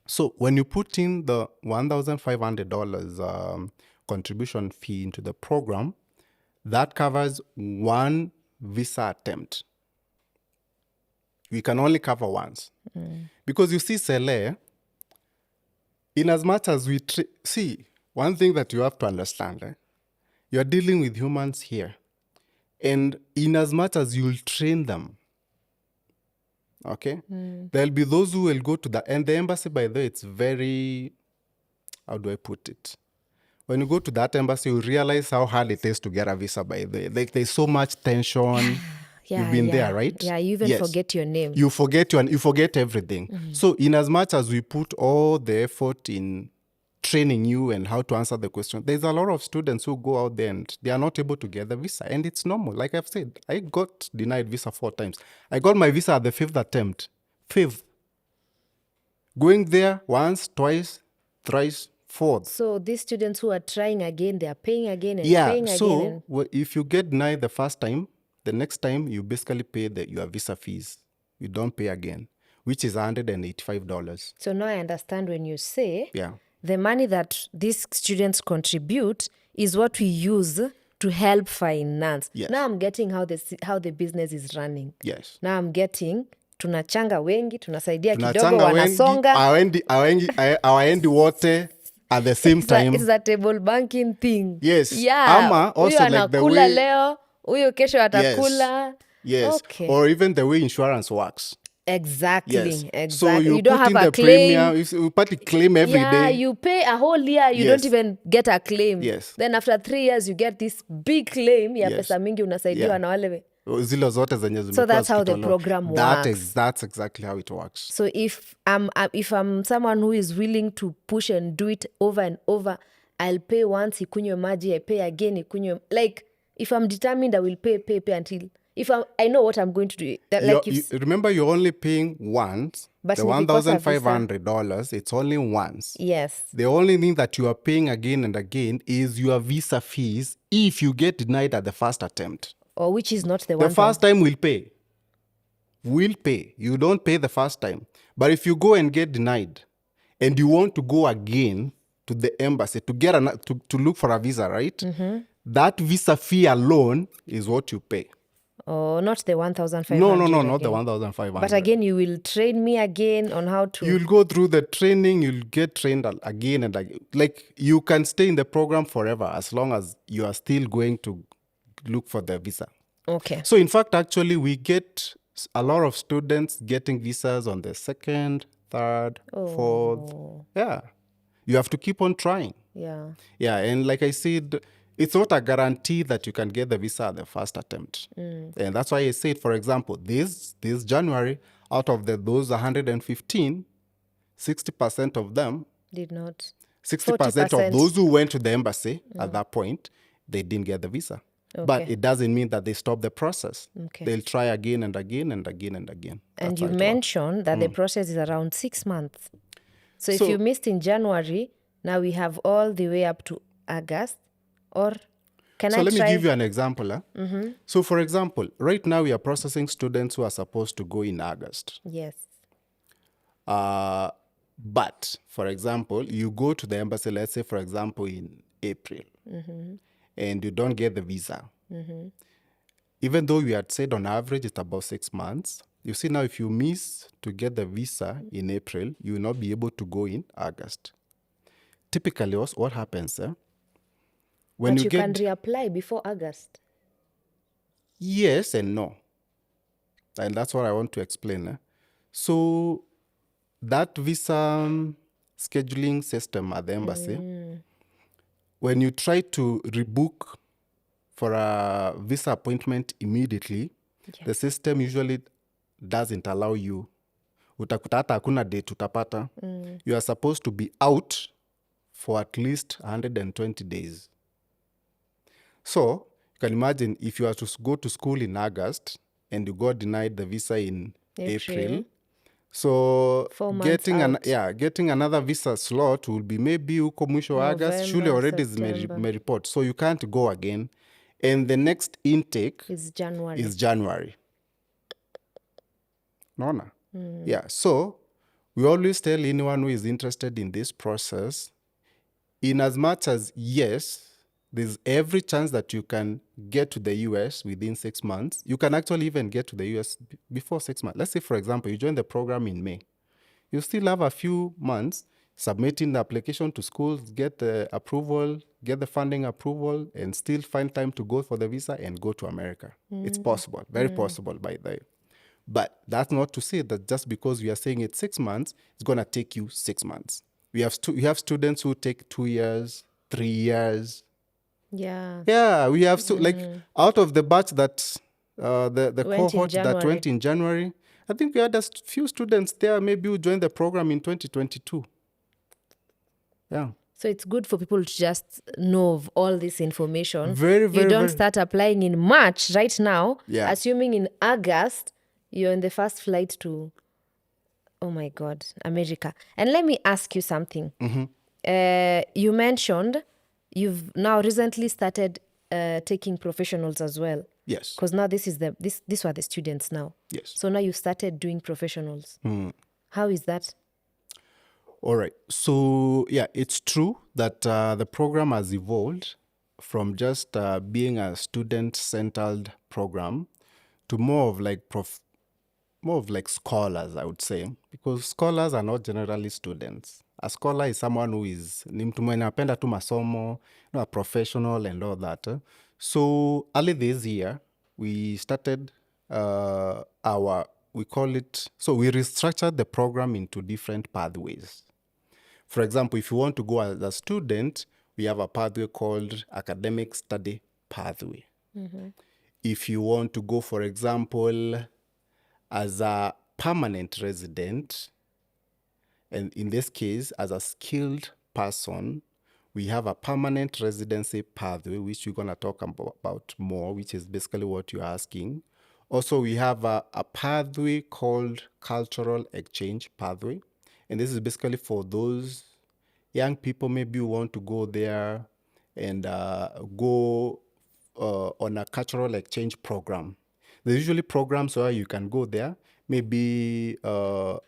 So when you put in the $1,500 contribution fee into the program, that covers 1 visa attempt. We can only cover once. Because you see, Sele, in as much as we... see, one thing that you have to understand, you're dealing with humans here. And in as much as you'll train them, okay, there'll be those who will go to and the embassy, by the way, it's very... how do I put it? When you go to that embassy, you realize how hard it is to get a visa, by the way. Like, there's so much tension. You've been there, right? Yeah, you even forget your name. You forget everything. So in as much as we put all the effort in training you and how to answer the question, there's a lot of students who go out there and they are not able to get the visa. And it's normal. Like I've said, I got denied visa 4 times. I got my visa at the 5th attempt. 5th. Going there once, twice, thrice, 4th. So these students who are trying again, they are paying again and paying again. So if you get denied the first time, the next time you basically pay your visa fees. You don't pay again, which is $185. So now I understand when you say the money that these students contribute is what we use to help finance. Yes. Now I'm getting how the business is running. Yes. Now I'm getting tunachanga wengi, tunasaidia kidogo, wanasonga. Hawaendi wote at the same time. It's a table banking thing. Yes. Yeah. Ama also like the way leo, huyo kesho atakula. Yes. Okay. Or even the way insurance works. Exactly. Yes. Exactly. So you don't put have in a the claim. Premium, you put a claim every day. Yeah, you pay a whole year, you don't even get a claim. Yes. Then after 3 years, you get this big claim. Ya pesa mingi unasaidiwa na wale. Zile zote zenye zimekuwa. So that's how the program works. That's exactly how it works. So if I'm someone who is willing to push and do it over and over, I'll pay once, ikunywe maji, I pay again, ikunywe. Like, if I'm determined, I will pay until... If I know what I'm going to do. Remember, you're only paying once. But the $1,500, it's only once. Yes. The only thing that you are paying again and again is your visa fees if you get denied at the first attempt. Or which is not the one. The first time we'll pay. We'll pay. You don't pay the first time. But if you go and get denied and you want to go again to the embassy to get to look for a visa, right? Mm-hmm. That visa fee alone is what you pay. Oh, not the 1,500. No, not the 1,500. But again, you will train me again on how to... You'll go through the training, you'll get trained again and again. Like, you can stay in the program forever as long as you are still going to look for the visa. Okay. So, in fact, actually, we get a lot of students getting visas on the 2nd, 3rd, 4th. Yeah. You have to keep on trying. Yeah. Yeah, and like I said... it's not a guarantee that you can get the visa at the first attempt. And that's why I said, for example, this January, out of those 115, 60% of them, Did not. 60% of 40%. those who went to the embassy at that point, they didn't get the visa. But Okay. it doesn't mean that they stop the process. Okay. They'll try again and again and again and again. And That's you how it works. mentioned that the process is around 6 months. So if So- you missed in January, now we have all the way up to August. Or can So I let try? me give you an example. So for example, right now we are processing students who are supposed to go in August. Yes. But for example, you go to the embassy, let's say, for example, in April, and you don't get the visa. Even though we had said on average it's about 6 months, you see now if you miss to get the visa in April, you will not be able to go in August. Typically, what happens? When But you can get reapply before August. yes and no, and that's what I want to explain. So that visa scheduling system at the embassy, when you try to rebook for a visa appointment immediately, the system usually doesn't allow you. Utakuta hata hakuna date utapata. You are supposed to be out for at least 120 days. So you can imagine if you are to go to school in August and you got denied the visa in April. So 4 months out. getting another visa slot will be maybe uko mwisho wa August. Shule November, already September. report, so you can't go again. And the next intake It's January. is January. Nona. Yeah. So we always tell anyone who is interested in this process, in as much as yes, there's every chance that you can get to the US within 6 months. You can actually even get to the US before 6 months. Let's say, for example, you join the program in May. You still have a few months submitting the application to schools, get the approval, get the funding approval, and still find time to go for the visa and go to America. It's possible, very possible by the way. But that's not to say that just because we are saying it's 6 months, it's going to take you 6 months. We have students who take 2 years, 3 years. Yeah. Yeah, we have like out of the batch that the Went in cohort that January. went in January, I think we had a few students there maybe who joined the program in 2022. Yeah. So it's good for people to just know of all this information. Very, You very, don't very- start applying in March right now, Yeah. assuming in August you're in the first flight to, oh my God, America. And let me ask you something. You mentioned you've now recently started taking professionals as well. Yes. Because now these were the students now. Yes. So now you started doing professionals. How is that? All right. So, yeah, it's true that the program has evolved from just being a student-centered program to more of like scholars, I would say, because scholars are not generally students. A scholar is someone who is ni mtu mwenye anapenda tu masomo, a professional and all that. So early this year, we started we restructured the program into different pathways. For example, if you want to go as a student, we have a pathway called academic study pathway. If you want to go, for example, as a permanent resident, and in this case, as a skilled person, we have a permanent residency pathway, which we're going to talk about more, which is basically what you're asking. Also, we have a pathway called cultural exchange pathway. And this is basically for those young people maybe who want to go there and go on a cultural exchange program. There's usually programs where you can go there, maybe go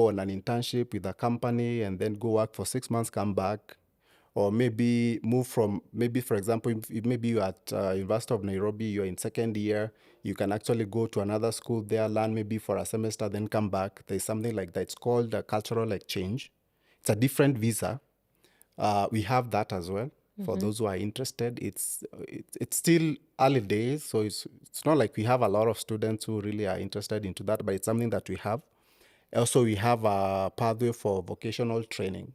on an internship with a company and then go work for 6 months, come back. Or maybe move from, maybe for example, if maybe you're at University of Nairobi, you're in second year, you can actually go to another school there, learn maybe for a semester, then come back. There's something like that. It's called a cultural exchange. It's a different visa. We have that as well. For those who are interested, it's still early days, so it's not like we have a lot of students who really are interested into that, but it's something that we have. Also, we have a pathway for vocational training.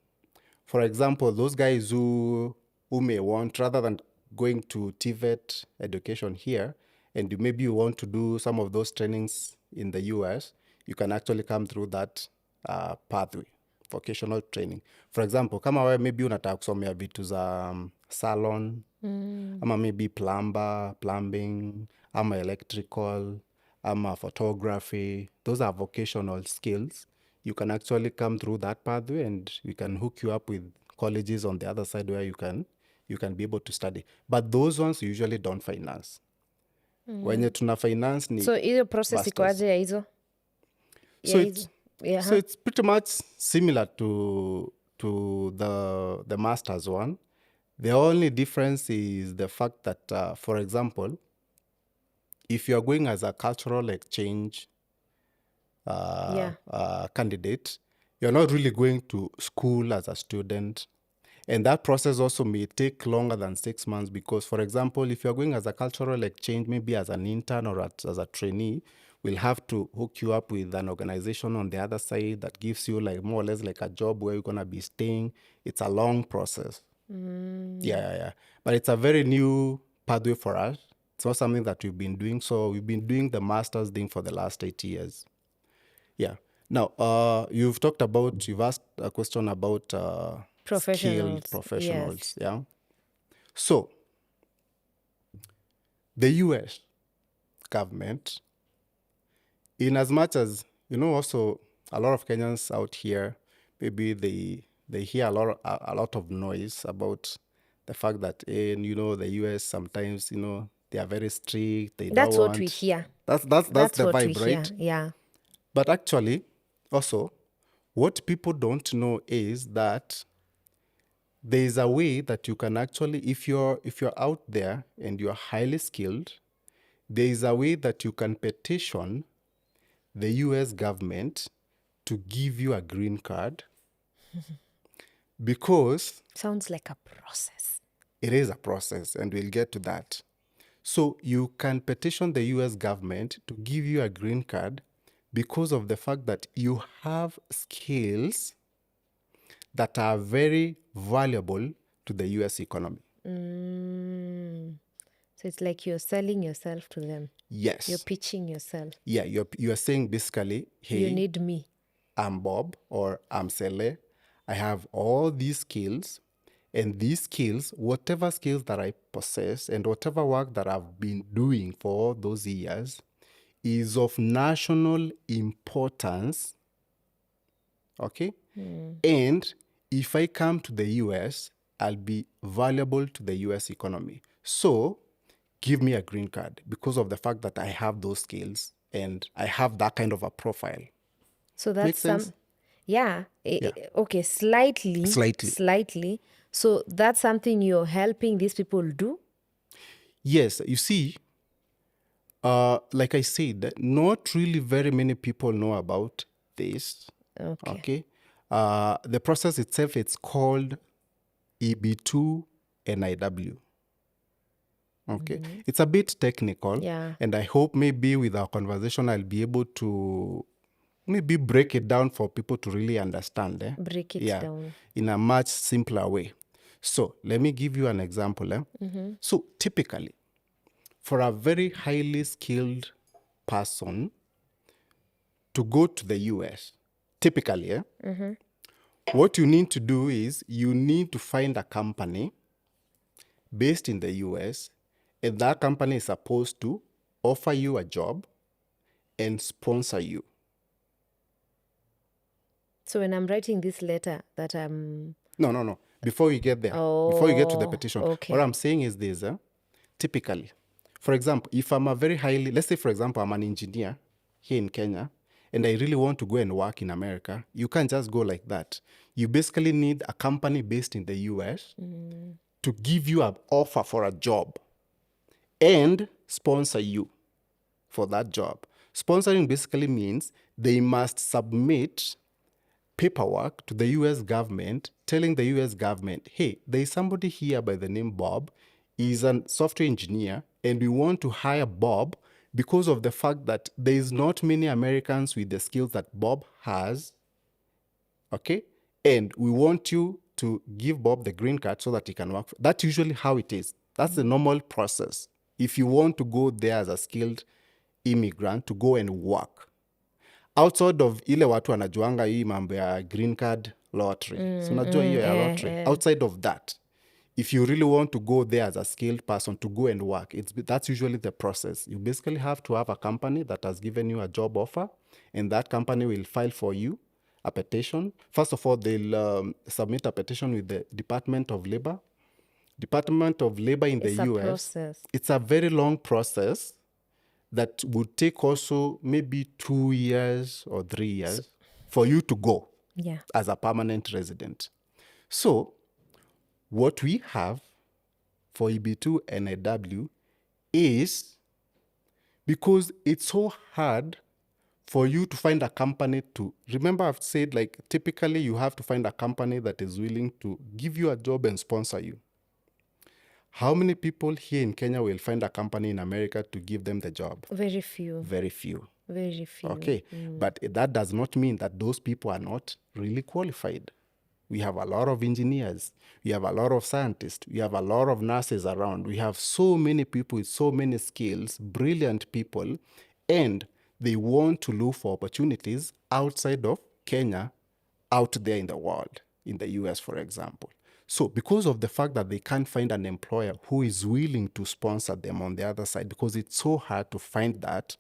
For example, those guys who may want, rather than going to TVET education here, and maybe you want to do some of those trainings in the US, you can actually come through that pathway, vocational training. For example, kama wewe maybe unataka kusomea vitu za salon, ama maybe plumbing, ama electrical, ama photography, those are vocational skills. You can actually come through that pathway, and we can hook you up with colleges on the other side where you can be able to study. But those ones usually don't finance. Wenye tuna finance ni So hiyo process iko masters. aje ya hizo? So Ya it's, hizo. Yeah, so it's pretty much similar to the masters one. The only difference is the fact that, for example, if you are going as a cultural exchange candidate, you're not really going to school as a student. And that process also may take longer than 6 months because, for example, if you're going as a cultural exchange, maybe as an intern or as a trainee, we'll have to hook you up with an organization on the other side that gives you like more or less like a job where you're going to be staying. It's a long process. Yeah. But it's a very new pathway for us. It's not something that we've been doing. So we've been doing the master's thing for the last 8 years. Yeah. Now, you've asked a question about skilled professionals. Yes. Yeah. So, the US government, in as much as, also a lot of Kenyans out here, maybe they hear a lot of noise about the fact that, the US sometimes, they are very strict. That's what we hear. That's the what vibe, we hear. right? Yeah. But actually, also, what people don't know is that there is a way that you can actually, if you're out there and you're highly skilled, there is a way that you can petition the US government to give you a green card because Sounds like a process. it is a process, and we'll get to that. So you can petition the US government to give you a green card because of the fact that you have skills that are very valuable to the US economy. So it's like you're selling yourself to them. Yes. You're pitching yourself. Yeah, you're saying basically, hey, You need me. I'm Bob or I'm Sele. I have all these skills, and these skills, whatever skills that I possess and whatever work that I've been doing for all those years, is of national importance. Okay? And if I come to the US, I'll be valuable to the US economy. So give me a green card because of the fact that I have those skills and I have that kind of a profile. So that's Make sense? Okay, slightly. Slightly. So that's something you're helping these people do? Yes, you see, like I said, not really very many people know about this. Okay. The process itself, it's called EB2 NIW. Okay. It's a bit technical. Yeah. And I hope maybe with our conversation, I'll be able to maybe break it down for people to really understand. Break it down. In a much simpler way. So let me give you an example. So typically, for a very highly skilled person to go to the US, typically, what you need to do is you need to find a company based in the US, and that company is supposed to offer you a job and sponsor you. So when I'm writing this letter that I'm... No. Before you get there, before you get to the petition, okay. what I'm saying is this, typically, for example, if I'm let's say, for example, I'm an engineer here in Kenya, and I really want to go and work in America, you can't just go like that. You basically need a company based in the US to give you an offer for a job and sponsor you for that job. Sponsoring basically means they must submit paperwork to the US government telling the US government, hey, there's somebody here by the name Bob. He's a software engineer, and we want to hire Bob because of the fact that there's not many Americans with the skills that Bob has. Okay? And we want you to give Bob the green card so that he can work. That's usually how it is. That's the normal process. If you want to go there as a skilled immigrant to go and work. Outside of ile watu wanajuanga hii mambo ya green card lottery. So unajua hiyo ya lottery. Outside of that, if you really want to go there as a skilled person to go and work, that's usually the process. You basically have to have a company that has given you a job offer, and that company will file for you a petition. First of all, they'll submit a petition with the Department of Labor. Department of Labor in the US. Process. It's a very long process that would take also maybe 2 years or 3 years for you to go as a permanent resident. So what we have for EB2 NIW is, because it's so hard for you to find a company to, remember I've said, like, typically you have to find a company that is willing to give you a job and sponsor you. How many people here in Kenya will find a company in America to give them the job? Very few. Very few. Very few. Okay. But that does not mean that those people are not really qualified. We have a lot of engineers. We have a lot of scientists. We have a lot of nurses around. We have so many people with so many skills, brilliant people, and they want to look for opportunities outside of Kenya, out there in the world, in the US, for example. So because of the fact that they can't find an employer who is willing to sponsor them on the other side, because it's so hard to find that,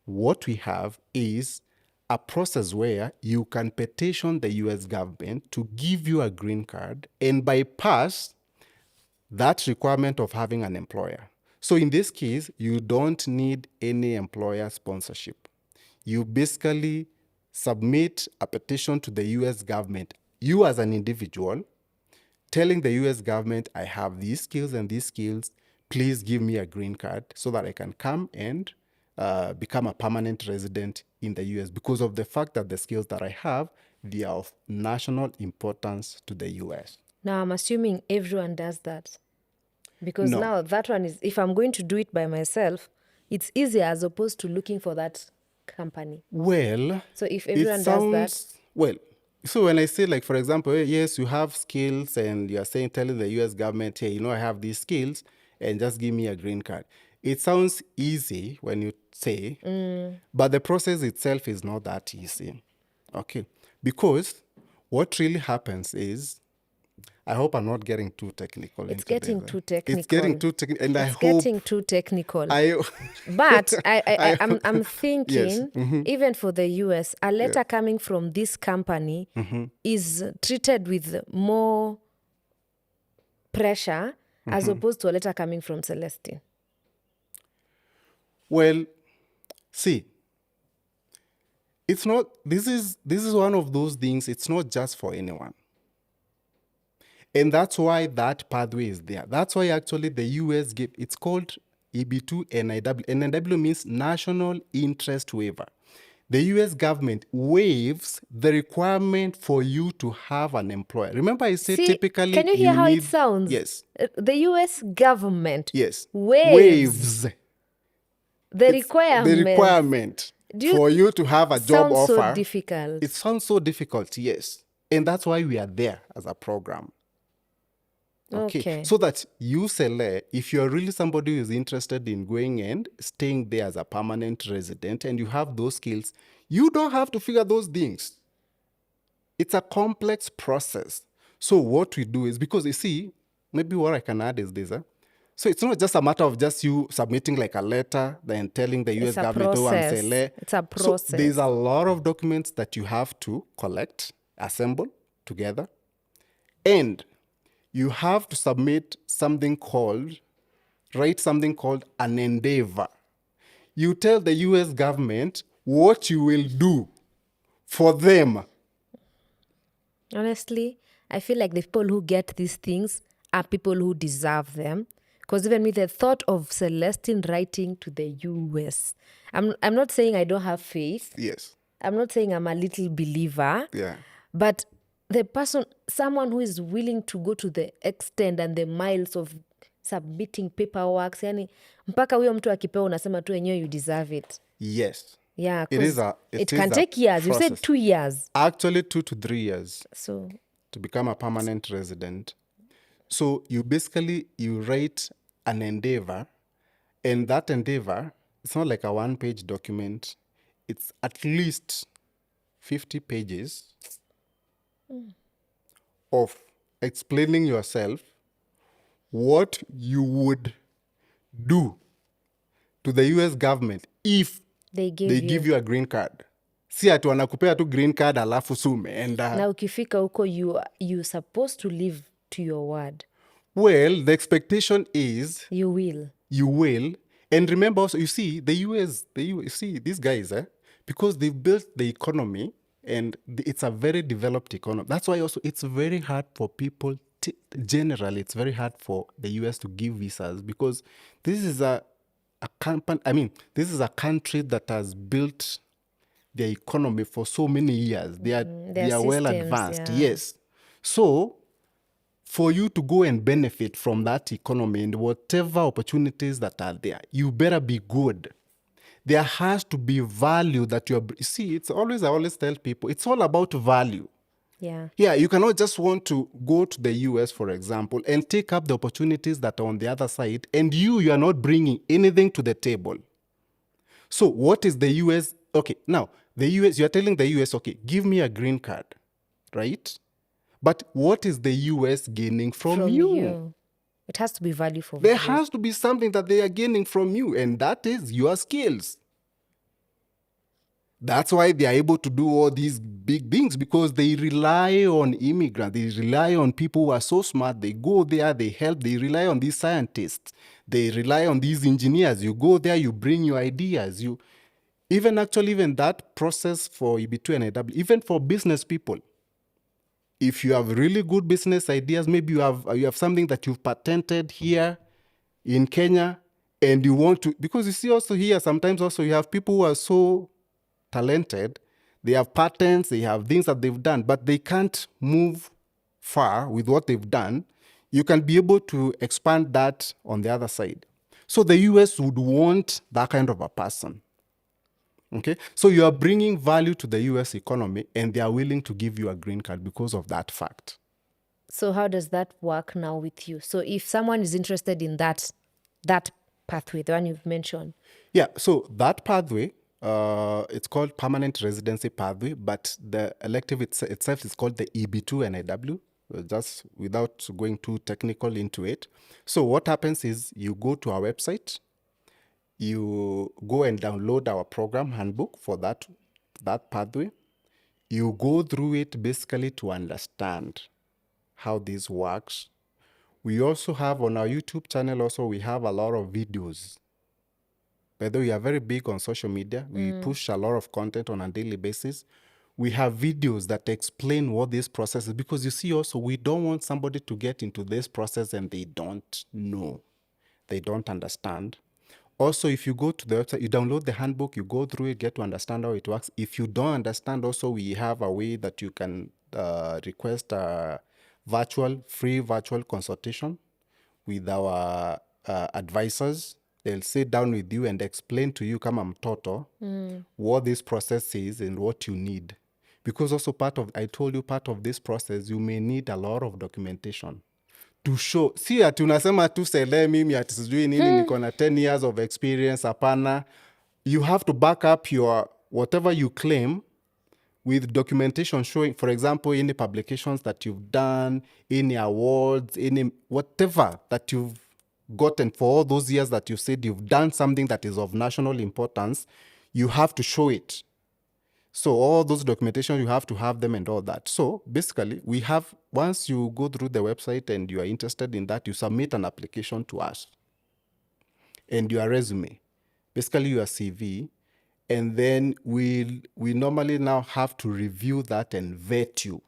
what we have is a process where you can petition the US government to give you a green card and bypass that requirement of having an employer. So in this case, you don't need any employer sponsorship. You basically submit a petition to the US government, you as an individual, telling the US government, I have these skills and these skills, please give me a green card so that I can come and become a permanent resident in the US, because of the fact that the skills that I have, they are of national importance to the US. Now, I'm assuming everyone does that. Because No. now that one is, if I'm going to do it by myself, it's easier as opposed to looking for that company. Well, So if everyone does that. Well, so when I say, like, for example, yes, you have skills and you're saying, telling the US government, hey, I have these skills and just give me a green card. It sounds easy when you say, but the process itself is not that easy. Okay. Because what really happens is, I hope I'm not getting too technical. It's getting too technical. It's getting too technical. And It's getting too technical. But I'm thinking, even for the US, a letter coming from this company is treated with more pressure as opposed to a letter coming from Celestine. Well, see, it's not, this is one of those things, it's not just for anyone. And that's why that pathway is there. That's why actually the US gave, it's called EB2 NIW. NIW means National Interest Waiver. The US government waives the requirement for you to have an employer. Remember I said typically can you hear how it sounds? Yes. The US government waives the requirement. For you to have a job offer. Sounds so difficult. It sounds so difficult, yes. And that's why we are there as a program. Okay. So that you select, if you're really somebody who is interested in going and staying there as a permanent resident and you have those skills, you don't have to figure those things. It's a complex process. So what we do is, because you see, maybe what I can add is this. So it's not just a matter of just you submitting like a letter, then telling the US government, oh, I'm select. It's a process. So there's a lot of documents that you have to collect, assemble together, and you have to submit something called, write something called an endeavor. You tell the US government what you will do for them. Honestly, I feel like the people who get these things are people who deserve them. Because even with the thought of Celestine writing to the US, I'm not saying I don't have faith. Yes. I'm not saying I'm a little believer. Yeah. But the person, someone who is willing to go to the extent and the miles of submitting paperwork, yani mpaka huyo mtu akipewa unasema tu enyewe you deserve it. Yes. Yeah, it can take years. Process. You said 2 years. Actually 2 to 3 years. So to become a permanent resident. So you basically, you write an endeavor, and that endeavor, it's not like a one-page document. It's at least 50 pages of explaining yourself what you would do to the US government if They they give give you. you a green card. Si ati wanakupea tu green card alafu si umeenda. Na ukifika huko, you supposed to live to your word. Well, the expectation is You will. you will. And remember also, you see, the US, you see, these guys, because they've built the economy and it's a very developed economy. That's why also it's very hard for people, generally, it's very hard for the US to give visas because this is a company, I mean, this is a country that has built their economy for so many years. They are well systems, advanced, yeah. yes. So for you to go and benefit from that economy and whatever opportunities that are there, you better be good. There has to be value that you are. See, I always tell people, it's all about value. Yeah. Yeah, you cannot just want to go to the US, for example, and take up the opportunities that are on the other side, and you are not bringing anything to the table. So what is the US? Okay, now, the US, you're telling the US, okay, give me a green card, right? But what is the US gaining from you? It has to be value for There value. has to be something that they are gaining from you, and that is your skills. That's why they are able to do all these big things, because they rely on immigrants. They rely on people who are so smart. They go there, they help. They rely on these scientists. They rely on these engineers. You go there, you bring your ideas. Even that process for EB2 NIW, even for business people, if you have really good business ideas, maybe you have something that you've patented here in Kenya, and you want to, because you see also here, sometimes also you have people who are so talented, they have patents, they have things that they've done, but they can't move far with what they've done. You can be able to expand that on the other side. So the US would want that kind of a person. Okay, so you are bringing value to the US economy, and they are willing to give you a green card because of that fact. So how does that work now with you? So if someone is interested in that pathway, the one you've mentioned. Yeah, so that pathway, it's called permanent residency pathway, but the elective itself is called the EB2 NIW, just without going too technical into it. So what happens is you go to our website, you go and download our program handbook for that pathway. You go through it basically to understand how this works. We also have on our YouTube channel, also we have a lot of videos. By the way, we are very big on social media. We push a lot of content on a daily basis. We have videos that explain what this process is, because you see also, we don't want somebody to get into this process and they don't know, they don't understand. Also, if you go to the website, you download the handbook, you go through it, get to understand how it works. If you don't understand, also we have a way that you can request a free virtual consultation with our advisors. They'll sit down with you and explain to you, kama mtoto, what this process is and what you need. Because also I told you, part of this process, you may need a lot of documentation to show. Si ati unasema tu sele mimi ati sijui nini niko na 10 years of experience, hapana. You have to back up your whatever you claim with documentation showing, for example, any publications that you've done, any awards, any whatever that you've gotten for all those years that you said you've done something that is of national importance, you have to show it. So all those documentation, you have to have them and all that. So basically, once you go through the website and you are interested in that, you submit an application to us and your resume, basically your CV, and then we normally now have to review that and vet you.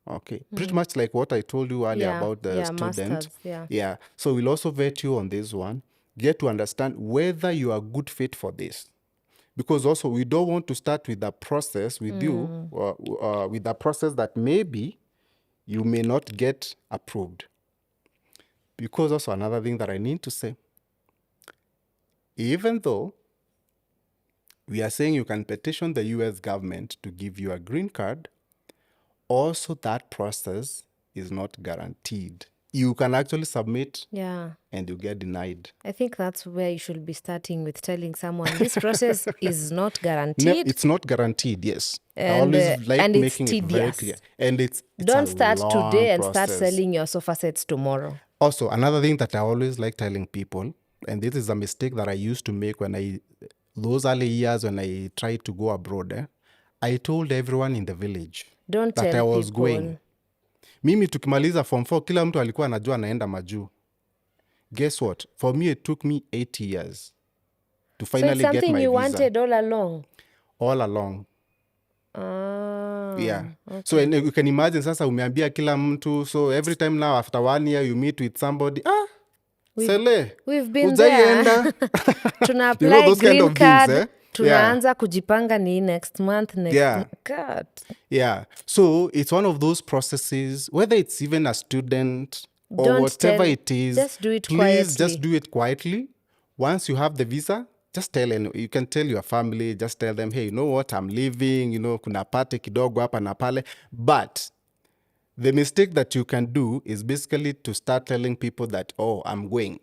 Okay, pretty much like what I told you earlier about the student. Masters, yeah. So we'll also vet you on this one, get to understand whether you are a good fit for this. Because also we don't want to start with a process with you, with a process that maybe you may not get approved. Because also another thing that I need to say, even though we are saying you can petition the US government to give you a green card, also that process is not guaranteed. you can actually submit Yeah. and you get denied. I think that's where you should be starting with telling someone this process is not No, guaranteed. it's not guaranteed, yes. I And, always like and it's making it very tedious. clear. And it's Don't a start long today and start process. selling your sofa sets tomorrow. Also, another thing that I always like telling people, and this is a mistake that I used to make those early years when I tried to go abroad, I told everyone in the village Don't that I tell was people. going. Mimi tukimaliza form 4, kila mtu alikuwa anajua anaenda majuu. Guess what? For me, it took me 8 years to So it's finally get something my you visa. wanted all along. All along. Ah, Yeah. okay. So and you can imagine sasa umeambia kila mtu. So every time now after 1 year you meet with somebody. Sele. We've been Hujaienda. there. Tuna You know apply those kind green of things, card. Yeah. Tunaanza kujipanga ni next month, Yeah. God. Yeah. So it's one of those processes, whether it's even a student or Don't whatever tell- it is, just do it please quietly. just do it quietly. Once you have the visa, just tell you can tell your family, just tell them, hey, you know what, I'm leaving, kuna pate kidogo hapa na pale. But the mistake that you can do is basically to start telling people that, oh, I'm going.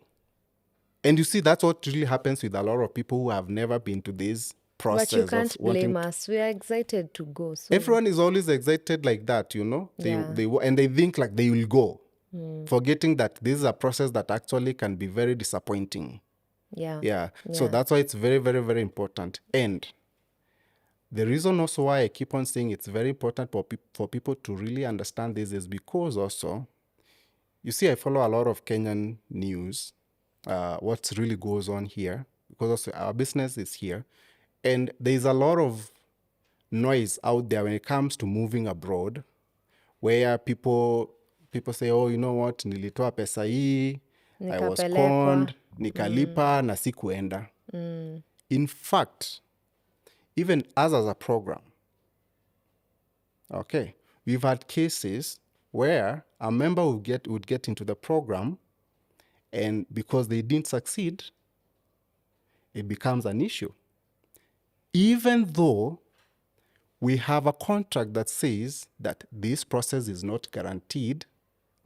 And you see, that's what really happens with a lot of people who have never been to this process. But you can't of wanting blame us. We are excited to go. So Everyone is always excited like that, Yeah. They think like they will go, forgetting that this is a process that actually can be very disappointing. yeah. So that's why it's very, very, very important. And the reason also why I keep on saying it's very important for people to really understand this is because also, you see, I follow a lot of Kenyan news, what really goes on here, because also our business is here. And there's a lot of noise out there when it comes to moving abroad, where people say, oh, you know what, nilitoa pesa hii, I was Nikapelekwa. conned, nikalipa na sikuenda. In fact, even us as a program, okay, we've had cases where a member would get into the program, and because they didn't succeed, it becomes an issue. Even though we have a contract that says that this process is not guaranteed,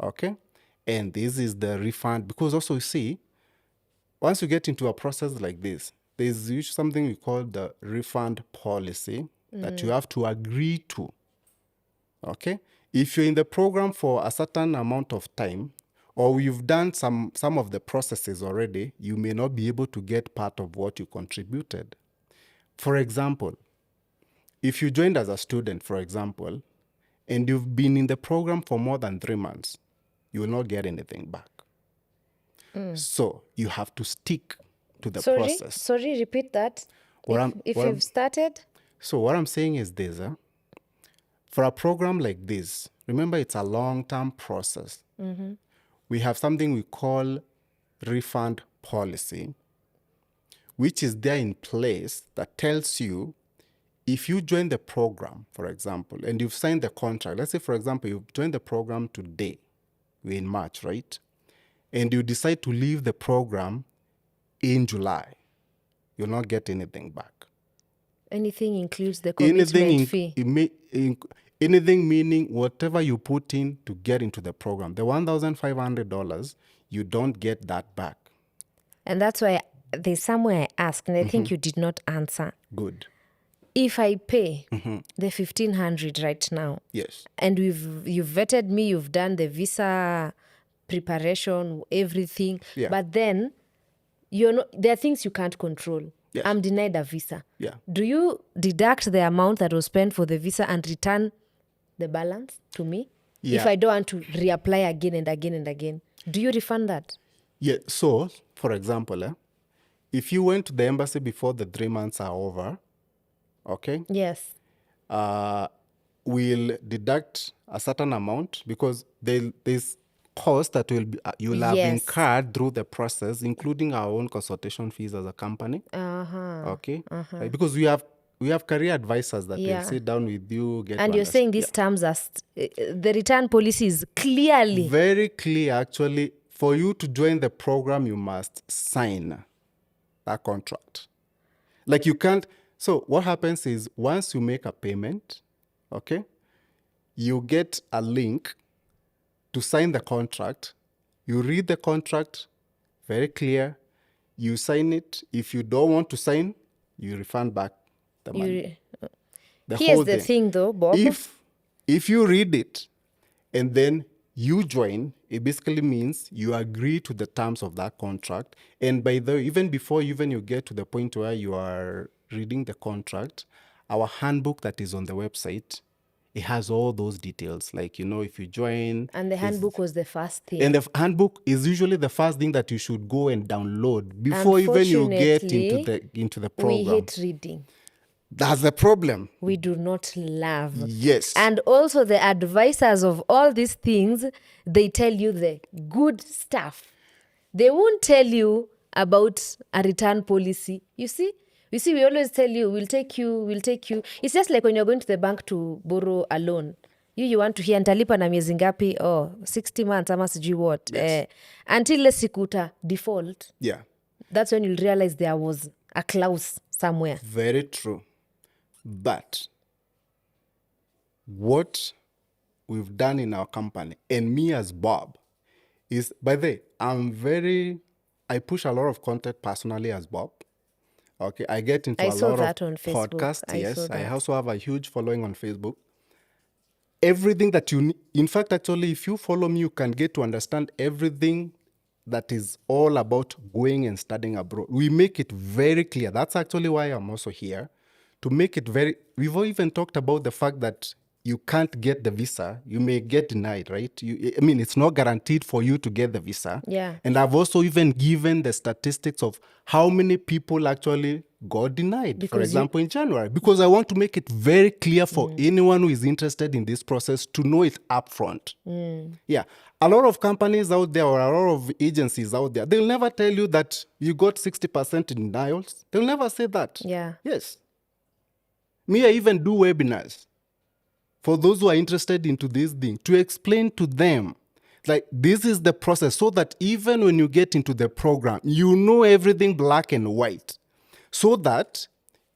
okay? And this is the refund. Because also, you see, once you get into a process like this, there's usually something we call the refund policy that you have to agree to, okay? If you're in the program for a certain amount of time, or you've done some of the processes already, you may not be able to get part of what you contributed. For example, if you joined as a student, for example, and you've been in the program for more than 3 months, you will not get anything back. So you have to stick to the process. Sorry, repeat that. If you've started. So what I'm saying is this, for a program like this, remember it's a long-term process. We have something we call refund policy, which is there in place that tells you, if you join the program, for example, and you've signed the contract, let's say, for example, you've joined the program today, we're in March, right? And you decide to leave the program in July, you'll not get anything back. Anything includes the commitment fee. Anything meaning whatever you put in to get into the program, the $1,500, you don't get that back. And that's why there's somewhere I asked, and I think you did not answer. Good. If I pay the $1,500 right now, Yes. and you've vetted me, you've done the visa preparation, everything, but then there are things you can't control. Yes. I'm denied a visa. Yeah. Do you deduct the amount that was spent for the visa and return the balance to me? Yeah. If I don't want to reapply again and again and again, do you refund that? Yeah. So, for example, if you went to the embassy before the 3 months are over, okay? Yes. We'll deduct a certain amount because there's cost that you'll have incurred through the process, including our own consultation fees as a company. Okay? Because we have career advisors that will sit down with you. And you're saying these terms are the return policy is clearly very clear. Actually, for you to join the program, you must sign that contract. Like you can't. So what happens is once you make a payment, okay, you get a link to sign the contract, You read the contract, very clear. You sign it. If you don't want to sign, you refund back the money. The Here's whole the thing though, Bob. If you read it and then you join, it basically means you agree to the terms of that contract. And by the way, even before you get to the point where you are reading the contract, our handbook that is on the website, it has all those details. Like, if you join. And the handbook was the first thing. And the handbook is usually the first thing that you should go and download before even you get into the program. We hate reading. That's the problem. We do not love. Yes. And also the advisors of all these things, they tell you the good stuff. They won't tell you about a return policy. You see, we always tell you, we'll take you. It's just like when you're going to the bank to borrow a loan. You want to hear nitalipa na miezi ngapi? 60 months ama sijui what. Yes. Until le sikuta default. Yeah. That's when you'll realize there was a clause somewhere. Very true. But what we've done in our company, and me as Bob, is, by the way, I push a lot of content personally as Bob. Okay, I get into a lot of podcasts. Yes, I also have a huge following on Facebook. Everything that you need, in fact, actually, if you follow me, you can get to understand everything that is all about going and studying abroad. We make it very clear. That's actually why I'm also here. To make it we've even talked about the fact that you can't get the visa. You may get denied, right? It's not guaranteed for you to get the visa. Yeah. And I've also even given the statistics of how many people actually got denied, for example, in January. Because I want to make it very clear for anyone who is interested in this process to know it upfront. Yeah. A lot of companies out there or a lot of agencies out there, they'll never tell you that you got 60% denials. They'll never say that. Yeah. Yes. Me, I even do webinars for those who are interested into this thing to explain to them, like, this is the process, so that even when you get into the program, you know everything black and white, so that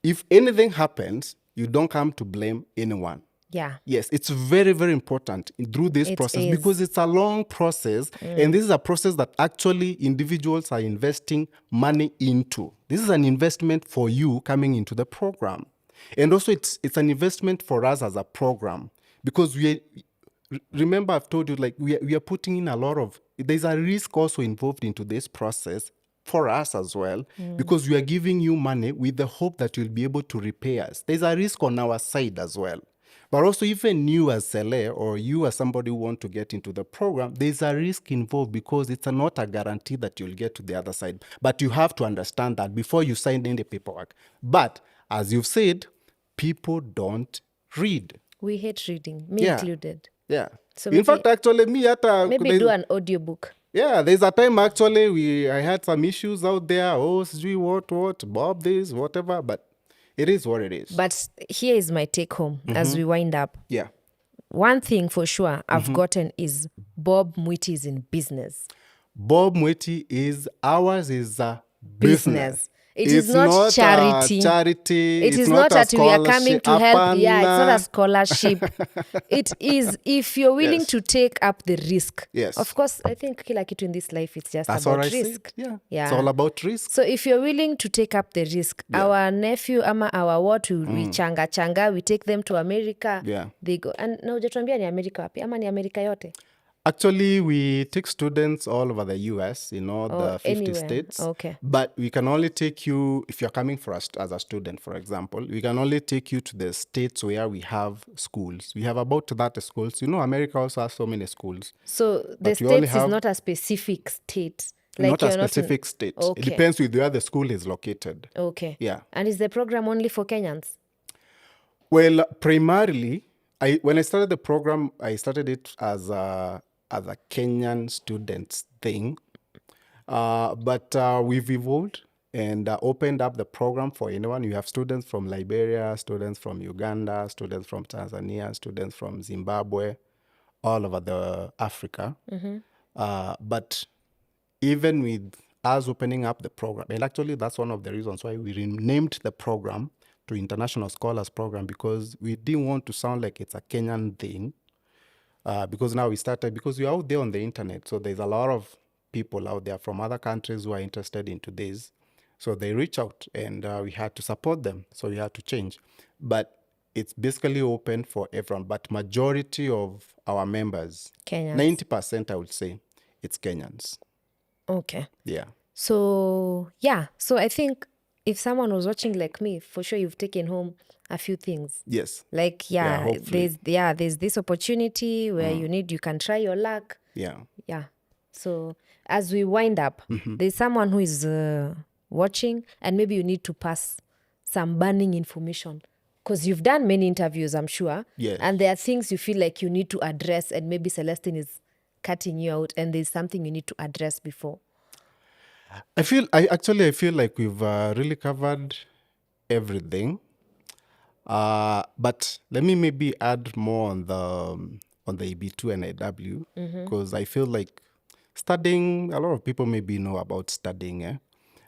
if anything happens, you don't come to blame anyone. Yeah. Yes, it's very, very important through this process because it's a long process. And this is a process that actually individuals are investing money into. This is an investment for you coming into the program. And also it's an investment for us as a program because remember I've told you, like, we are putting in a lot of, there's a risk also involved into this process for us as well, because we are giving you money with the hope that you'll be able to repay us. There's a risk on our side as well. But also even you as Sele or you as somebody who want to get into the program, there's a risk involved because it's not a guarantee that you'll get to the other side. But you have to understand that before you sign any paperwork. But as you've said, people don't read. We hate reading, me included. Yeah. So in fact, actually, maybe do an audiobook. Yeah, there's a time actually I had some issues out there. What, Bob this, whatever. But it is what it is. But here is my take home as we wind up. Yeah. One thing for sure I've gotten is Bob Mwiti is in business. Bob Mwiti is a business. It is not charity. It is not that we are coming to help. Yeah, it's not a scholarship. It is if you're willing to take up the risk. Yes. Of course, I think kila kitu in this life, it's just That's about what I risk. said. Yeah. It's all about risk. So if you're willing to take up the risk, our nephew ama our what, we changa, we take them to America. Yeah. They go. And na hujatuambia ni America wapi? Ama ni America yote? Actually, we take students all over the US, the 50 anywhere. states. Okay. But we can only take you, if you're coming for us as a student, for example, we can only take you to the states where we have schools. We have about 30 schools. America also has so many schools. So the states is not a specific state. Like not a specific state. Okay. It depends with where the school is located. Okay. Yeah. And is the program only for Kenyans? Well, primarily, when I started the program, I started it as a Kenyan students thing. But we've evolved and opened up the program for anyone. You have students from Liberia, students from Uganda, students from Tanzania, students from Zimbabwe, all over Africa. But even with us opening up the program, and actually that's one of the reasons why we renamed the program to International Scholars Program, because we didn't want to sound like it's a Kenyan thing. Because now because we're out there on the internet, so there's a lot of people out there from other countries who are interested into this. So they reach out, and we had to support them. So we had to change. But it's basically open for everyone. But majority of our members, Kenyans. 90%, I would say, it's Kenyans. Okay. Yeah. So, yeah. So I think if someone was watching like me, for sure you've taken home a few things. Yes. Like, hopefully. there's this opportunity where you can try your luck. Yeah. Yeah. So as we wind up, there's someone who is watching, and maybe you need to pass some burning information, because you've done many interviews, I'm sure. Yes. And there are things you feel like you need to address, and maybe Celestine is cutting you out, and there's something you need to address before. I feel like we've really covered everything. But let me maybe add more on the EB2 NIW, because I feel like studying, a lot of people maybe know about studying,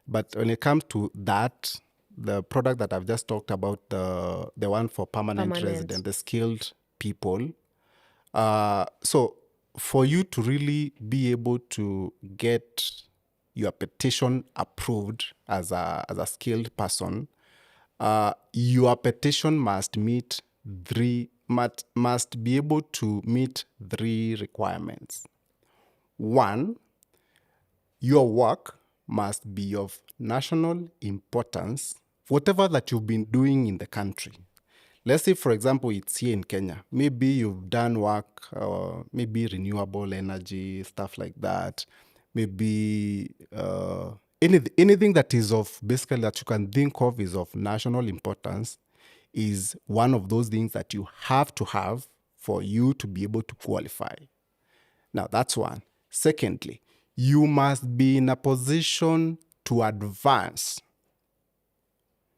but when it comes to that, the product that I've just talked about, the one for permanent resident, the skilled people. So for you to really be able to get your petition approved as a skilled person, your petition must be able to meet 3 requirements. 1, your work must be of national importance, whatever that you've been doing in the country. Let's say, for example, it's here in Kenya. Maybe you've done work, maybe renewable energy, stuff like that. Maybe anything that is of, basically, that you can think of is of national importance is one of those things that you have to have for you to be able to qualify. Now, that's one. Secondly, you must be in a position to advance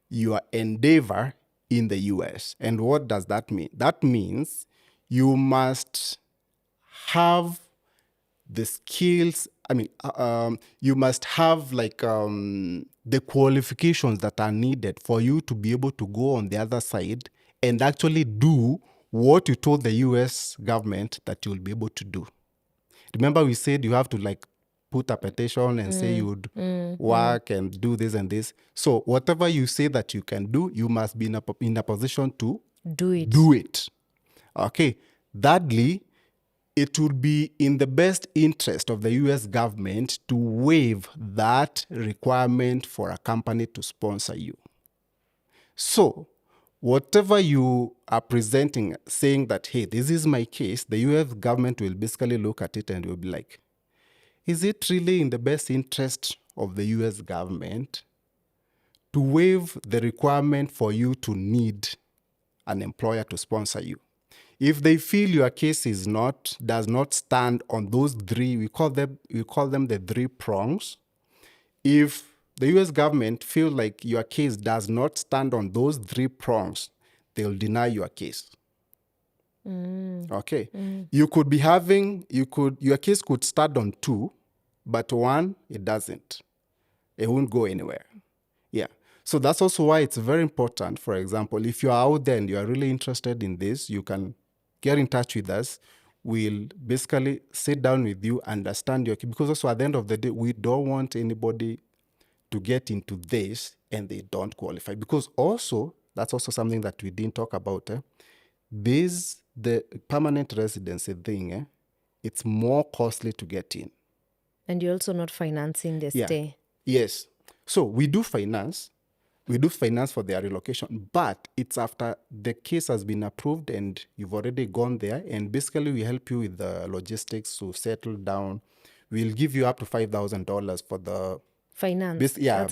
your endeavor in the US. And what does that mean? That means you must have the skills. You must have the qualifications that are needed for you to be able to go on the other side and actually do what you told the US government that you'll be able to do. Remember, we said you have to put a petition and say you would work and do this and this. So whatever you say that you can do, you must be in a position to Do it. Okay. Thirdly, it would be in the best interest of the US government to waive that requirement for a company to sponsor you. So whatever you are presenting, saying that, hey, this is my case, the US government will basically look at it and will be like, is it really in the best interest of the US government to waive the requirement for you to need an employer to sponsor you? If they feel your case does not stand on those 3, we call them the 3 prongs. If the US government feel like your case does not stand on those 3 prongs, they'll deny your case. Okay. You could be your case could start on 2, but 1, it doesn't. It won't go anywhere. Yeah. So that's also why it's very important. For example, if you're out there and you're really interested in this, you can get in touch with us. We'll basically sit down with you, understand your case, because also at the end of the day, we don't want anybody to get into this and they don't qualify. Because also, that's also something that we didn't talk about. The permanent residency thing, it's more costly to get in. And you're also not financing the stay. Yes. So we do finance. We do finance for their relocation, but it's after the case has been approved and you've already gone there. And basically, we help you with the logistics to settle down. We'll give you up to $5,000 for the finance.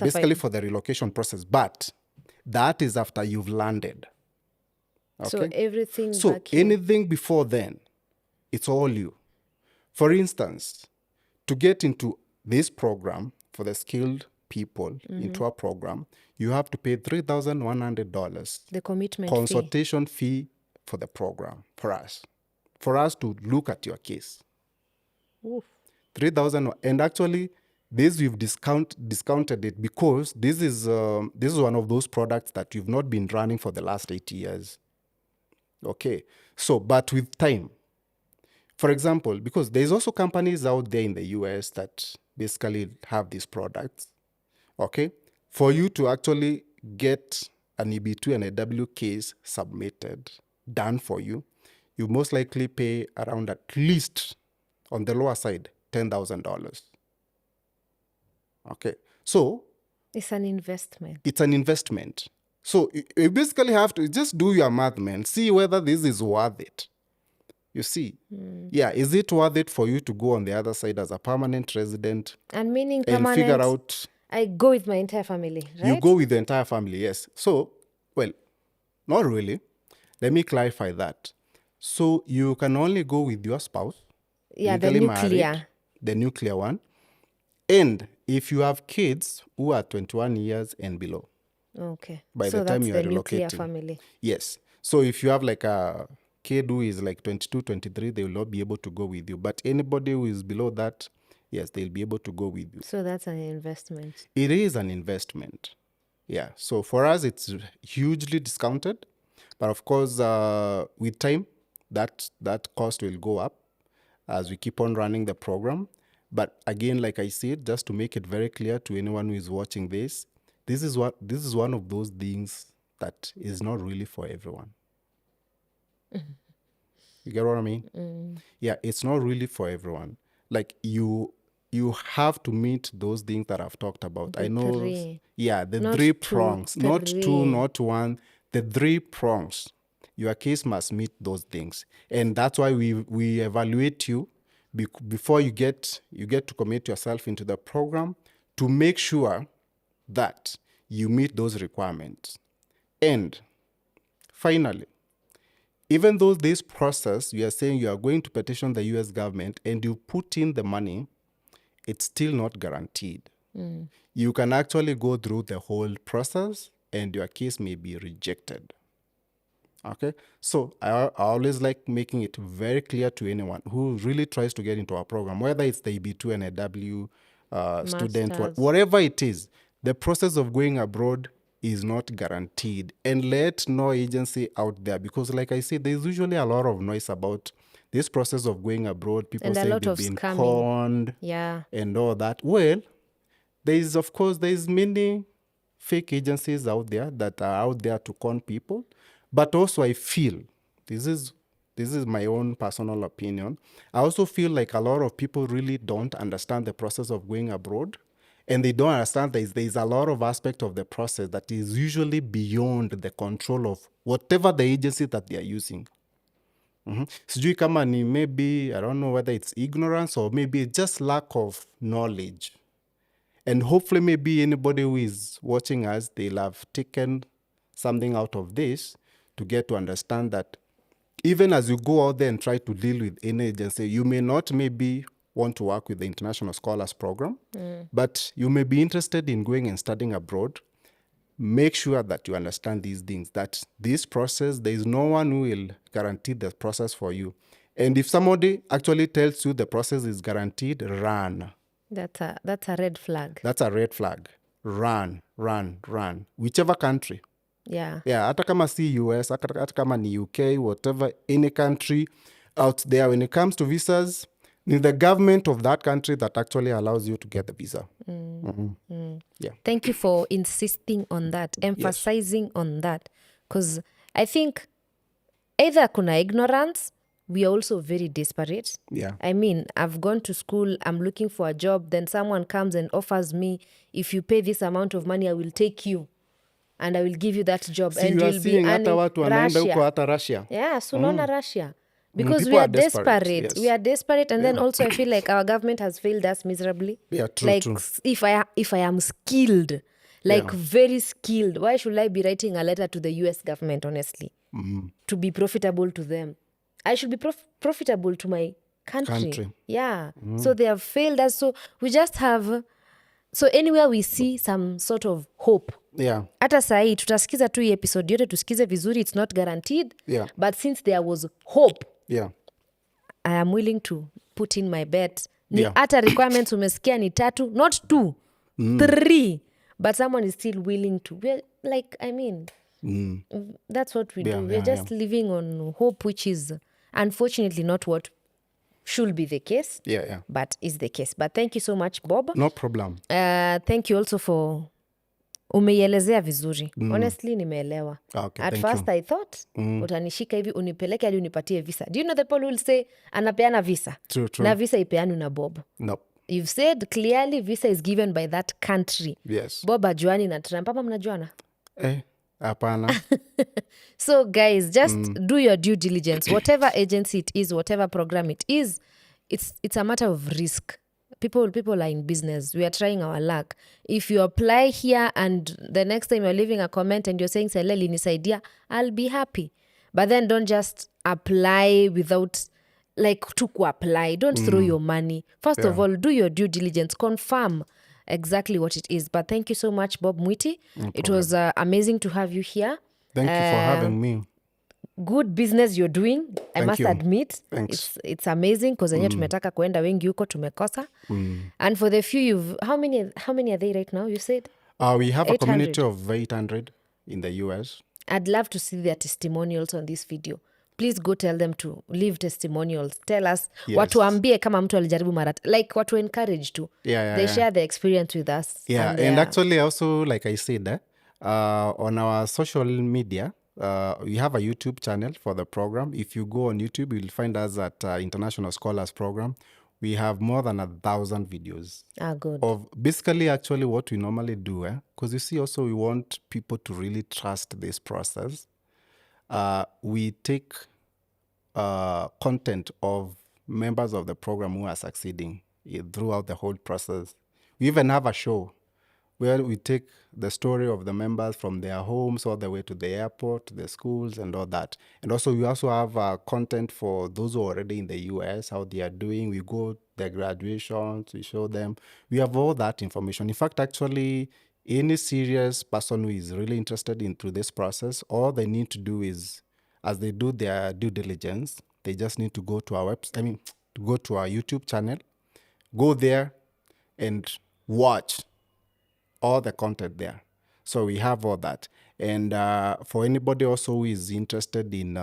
Basically for the relocation process. But that is after you've landed. Okay? So everything. So anything before then, it's all you. For instance, to get into this program for the skilled people into our program, you have to pay $3,100. The commitment consultation fee for the program for us to look at your case. Oof. $3,000, and actually this we've discounted it because this is one of those products that you've not been running for the last 8 years. Okay, so but with time. For example, because there's also companies out there in the US that basically have these products. Okay? For you to actually get an EB2 NIW case submitted, done for you, you most likely pay around, at least on the lower side, $10,000. Okay? So It's an investment. it's an investment. So you basically have to just do your math, man. See whether this is worth it. You see? Yeah, is it worth it for you to go on the other side as a permanent resident And meaning and permanent, figure out I go with my entire family, right? you go with the entire family? Yes. So, well, not really. Let me clarify that. So you can only go with your spouse, Yeah, the legally nuclear. married, the nuclear one, and if you have kids who are 21 years and below. Okay. By So the time that's you are the nuclear relocating. family. Yes. So if you have like a kid who is like 22, 23, they will not be able to go with you. But anybody who is below that, yes, they'll be able to go with you. So that's an investment. It is an investment. Yeah. So for us, it's hugely discounted. But of course, with time, that cost will go up as we keep on running the program. But again, like I said, just to make it very clear to anyone who is watching this is one of those things that is not really for everyone. You get what I mean? Yeah, it's not really for everyone. Like you have to meet those things that I've talked about. The I know. three. Yeah, the Not 3 two, prongs, not 2, three. not 1, the 3 prongs. Your case must meet those things, and that's why we evaluate you before you get to commit yourself into the program, to make sure that you meet those requirements. And finally, even though this process, you are saying you are going to petition the US government and you put in the money, it's still not guaranteed. You can actually go through the whole process and your case may be rejected. Okay, so I always like making it very clear to anyone who really tries to get into our program, whether it's the EB2 NIW student, Masters. whatever it is, the process of going abroad is not guaranteed. And let no agency out there, because like I said, there's usually a lot of noise about this process of going abroad. People And a say lot they've of been scamming. conned Yeah. and all that. Well, there's many fake agencies out there that are out there to con people. But also I feel, this is my own personal opinion, I also feel like a lot of people really don't understand the process of going abroad. And they don't understand there's a lot of aspect of the process that is usually beyond the control of whatever the agency that they are using. Sijui kama ni, maybe, I don't know whether it's ignorance or maybe just lack of knowledge. And hopefully maybe anybody who is watching us, they'll have taken something out of this to get to understand that even as you go out there and try to deal with any agency, you may not maybe want to work with the International Scholars Program, but you may be interested in going and studying abroad. Make sure that you understand these things, that this process, there is no one who will guarantee the process for you. And if somebody actually tells you the process is guaranteed, run. That's a red flag. That's a red flag. Run. Whichever country. Yeah. Yeah, hata kama si US, hata kama ni UK, whatever, any country out there, when it comes to visas, it's the government of that country that actually allows you to get the visa. Yeah. Thank you for insisting on that, emphasizing on that. Because I think either kuna ignorance, we are also very desperate. Yeah. I mean, I've gone to school, I'm looking for a job, then someone comes and offers me, if you pay this amount of money, I will take you and I will give you that job. See, and you are you'll be seeing hata earning watu wanaenda huko Russia. hata Russia. Yeah, so unaona Russia. Because People we are are desperate, desperate. yes. We are desperate. And then also I feel like our government has failed us miserably. Yeah, true, like true. if I am skilled, like very skilled, why should I be writing a letter to the US government, honestly? To be profitable to them. I should be profitable to my country. Yeah. So they have failed us. So we just have, so anywhere we see some sort of hope. Yeah. Hata sahi tutasikiza tu hii episode yote tusikize vizuri, it's not guaranteed. Yeah. But since there was hope, Yeah. I am willing to put in my bet. Ni Yeah. hata requirements umesikia ni 3, not 2, 3. But someone is still willing to. We're like, I mean, that's what we do. We're just living on hope, which is unfortunately not what should be the case, Yeah. but is the case. But thank you so much, Bob. No problem. Thank you also for umeielezea vizuri. Honestly, nimeelewa. Okay, At thank first you. I thought utanishika hivi unipeleke hadi unipatie visa. Do you know the people who will say anapeana visa? True. Na visa ipeanu na Bob. No. You've said clearly visa is given by that country. Yes. Bob ajuani na Trump. Ama mnajuana? Hapana. So guys, just do your due diligence. Whatever agency it is, whatever program it is, it's a matter of risk. People are in business. We are trying our luck. If you apply here and the next time you're leaving a comment and you're saying Seleli nisaidia, I'll be happy. But then don't just apply without to apply. Don't throw your money. First of all, do your due diligence. Confirm exactly what it is. But thank you so much, Bob Mwiti. It was amazing to have you here. Thank you for having me. Good business you're doing. I must admit. Thanks. It's amazing because enyewe tumetaka kuenda wengi huko tumekosa. And for the few how many are they right now, you said? We have 800. a community of 800 in the US. I'd love to see their testimonials on this video. Please go tell them to leave testimonials. Tell us watuambie kama mtu alijaribu mara watu encourage to. They share their experience with us. And actually also, like I said, on our social media, we have a YouTube channel for the program. If you go on YouTube, you'll find us at International Scholars Program. We have more than 1,000 videos. Good. Of basically actually what we normally do. Because you see also we want people to really trust this process. We take content of members of the program who are succeeding throughout the whole process. We even have a show where we take the story of the members from their homes all the way to the airport, the schools, and all that. And also we also have content for those who are already in the US, how they are doing. We go their graduations, we show them. We have all that information. In fact, actually, any serious person who is really interested into this process, all they need to do is, as they do their due diligence, they just need to go to our website, to go to our YouTube channel, go there and watch all the content there. So we have all that. And for anybody also who is interested in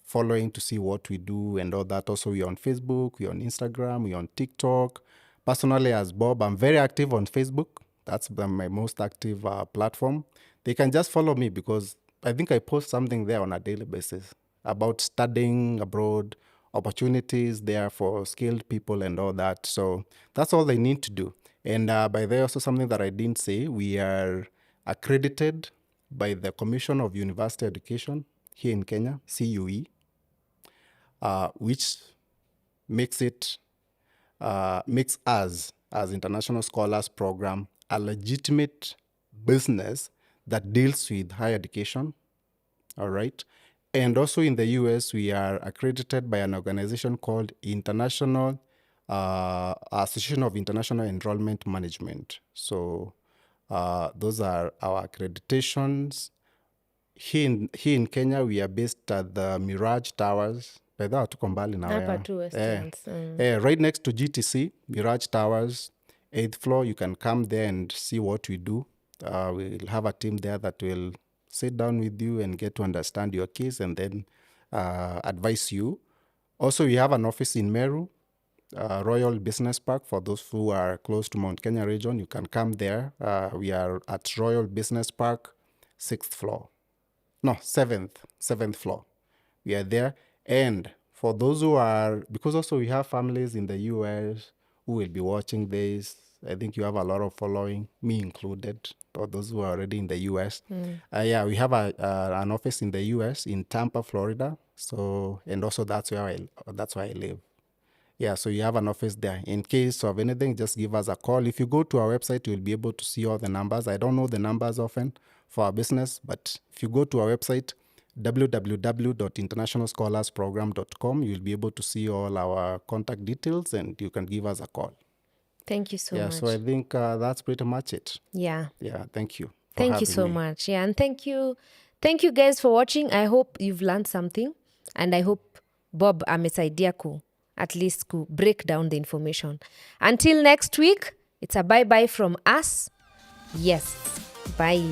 following to see what we do and all that, also we're on Facebook, we're on Instagram, we're on TikTok. Personally, as Bob, I'm very active on Facebook. That's my most active platform. They can just follow me because I think I post something there on a daily basis about studying abroad, opportunities there for skilled people and all that. So that's all they need to do. And by the way, also something that I didn't say, we are accredited by the Commission of University Education here in Kenya, CUE, which makes us, as International Scholars Program, a legitimate business that deals with higher education, all right? And also in the US, we are accredited by an organization called International Association of International Enrollment Management. So those are our accreditations. Here in Kenya, we are based at the Mirage Towers. Right next to GTC, Mirage Towers, 8th floor. You can come there and see what we do. We'll have a team there that will sit down with you and get to understand your case and then advise you. Also, we have an office in Meru, Royal Business Park. For those who are close to Mount Kenya region, you can come there. We are at Royal Business Park, 7th floor. We are there. And for those who are, because also we have families in the US who will be watching this. I think you have a lot of following, me included, or those who are already in the US. We have an office in the US in Tampa, Florida. So, and also that's where I live. Yeah, so you have an office there. In case of anything, just give us a call. If you go to our website, you'll be able to see all the numbers. I don't know the numbers often for our business, but if you go to our website, www.internationalscholarsprogram.com, you'll be able to see all our contact details and you can give us a call. Thank you so much. Yeah, so I think that's pretty much it. Yeah. Yeah, thank you. Thank you so much. Yeah, and thank you guys for watching. I hope you've learned something and I hope Bob amesaidia at least break down the information. Until next week, it's a bye-bye from us. Yes, bye.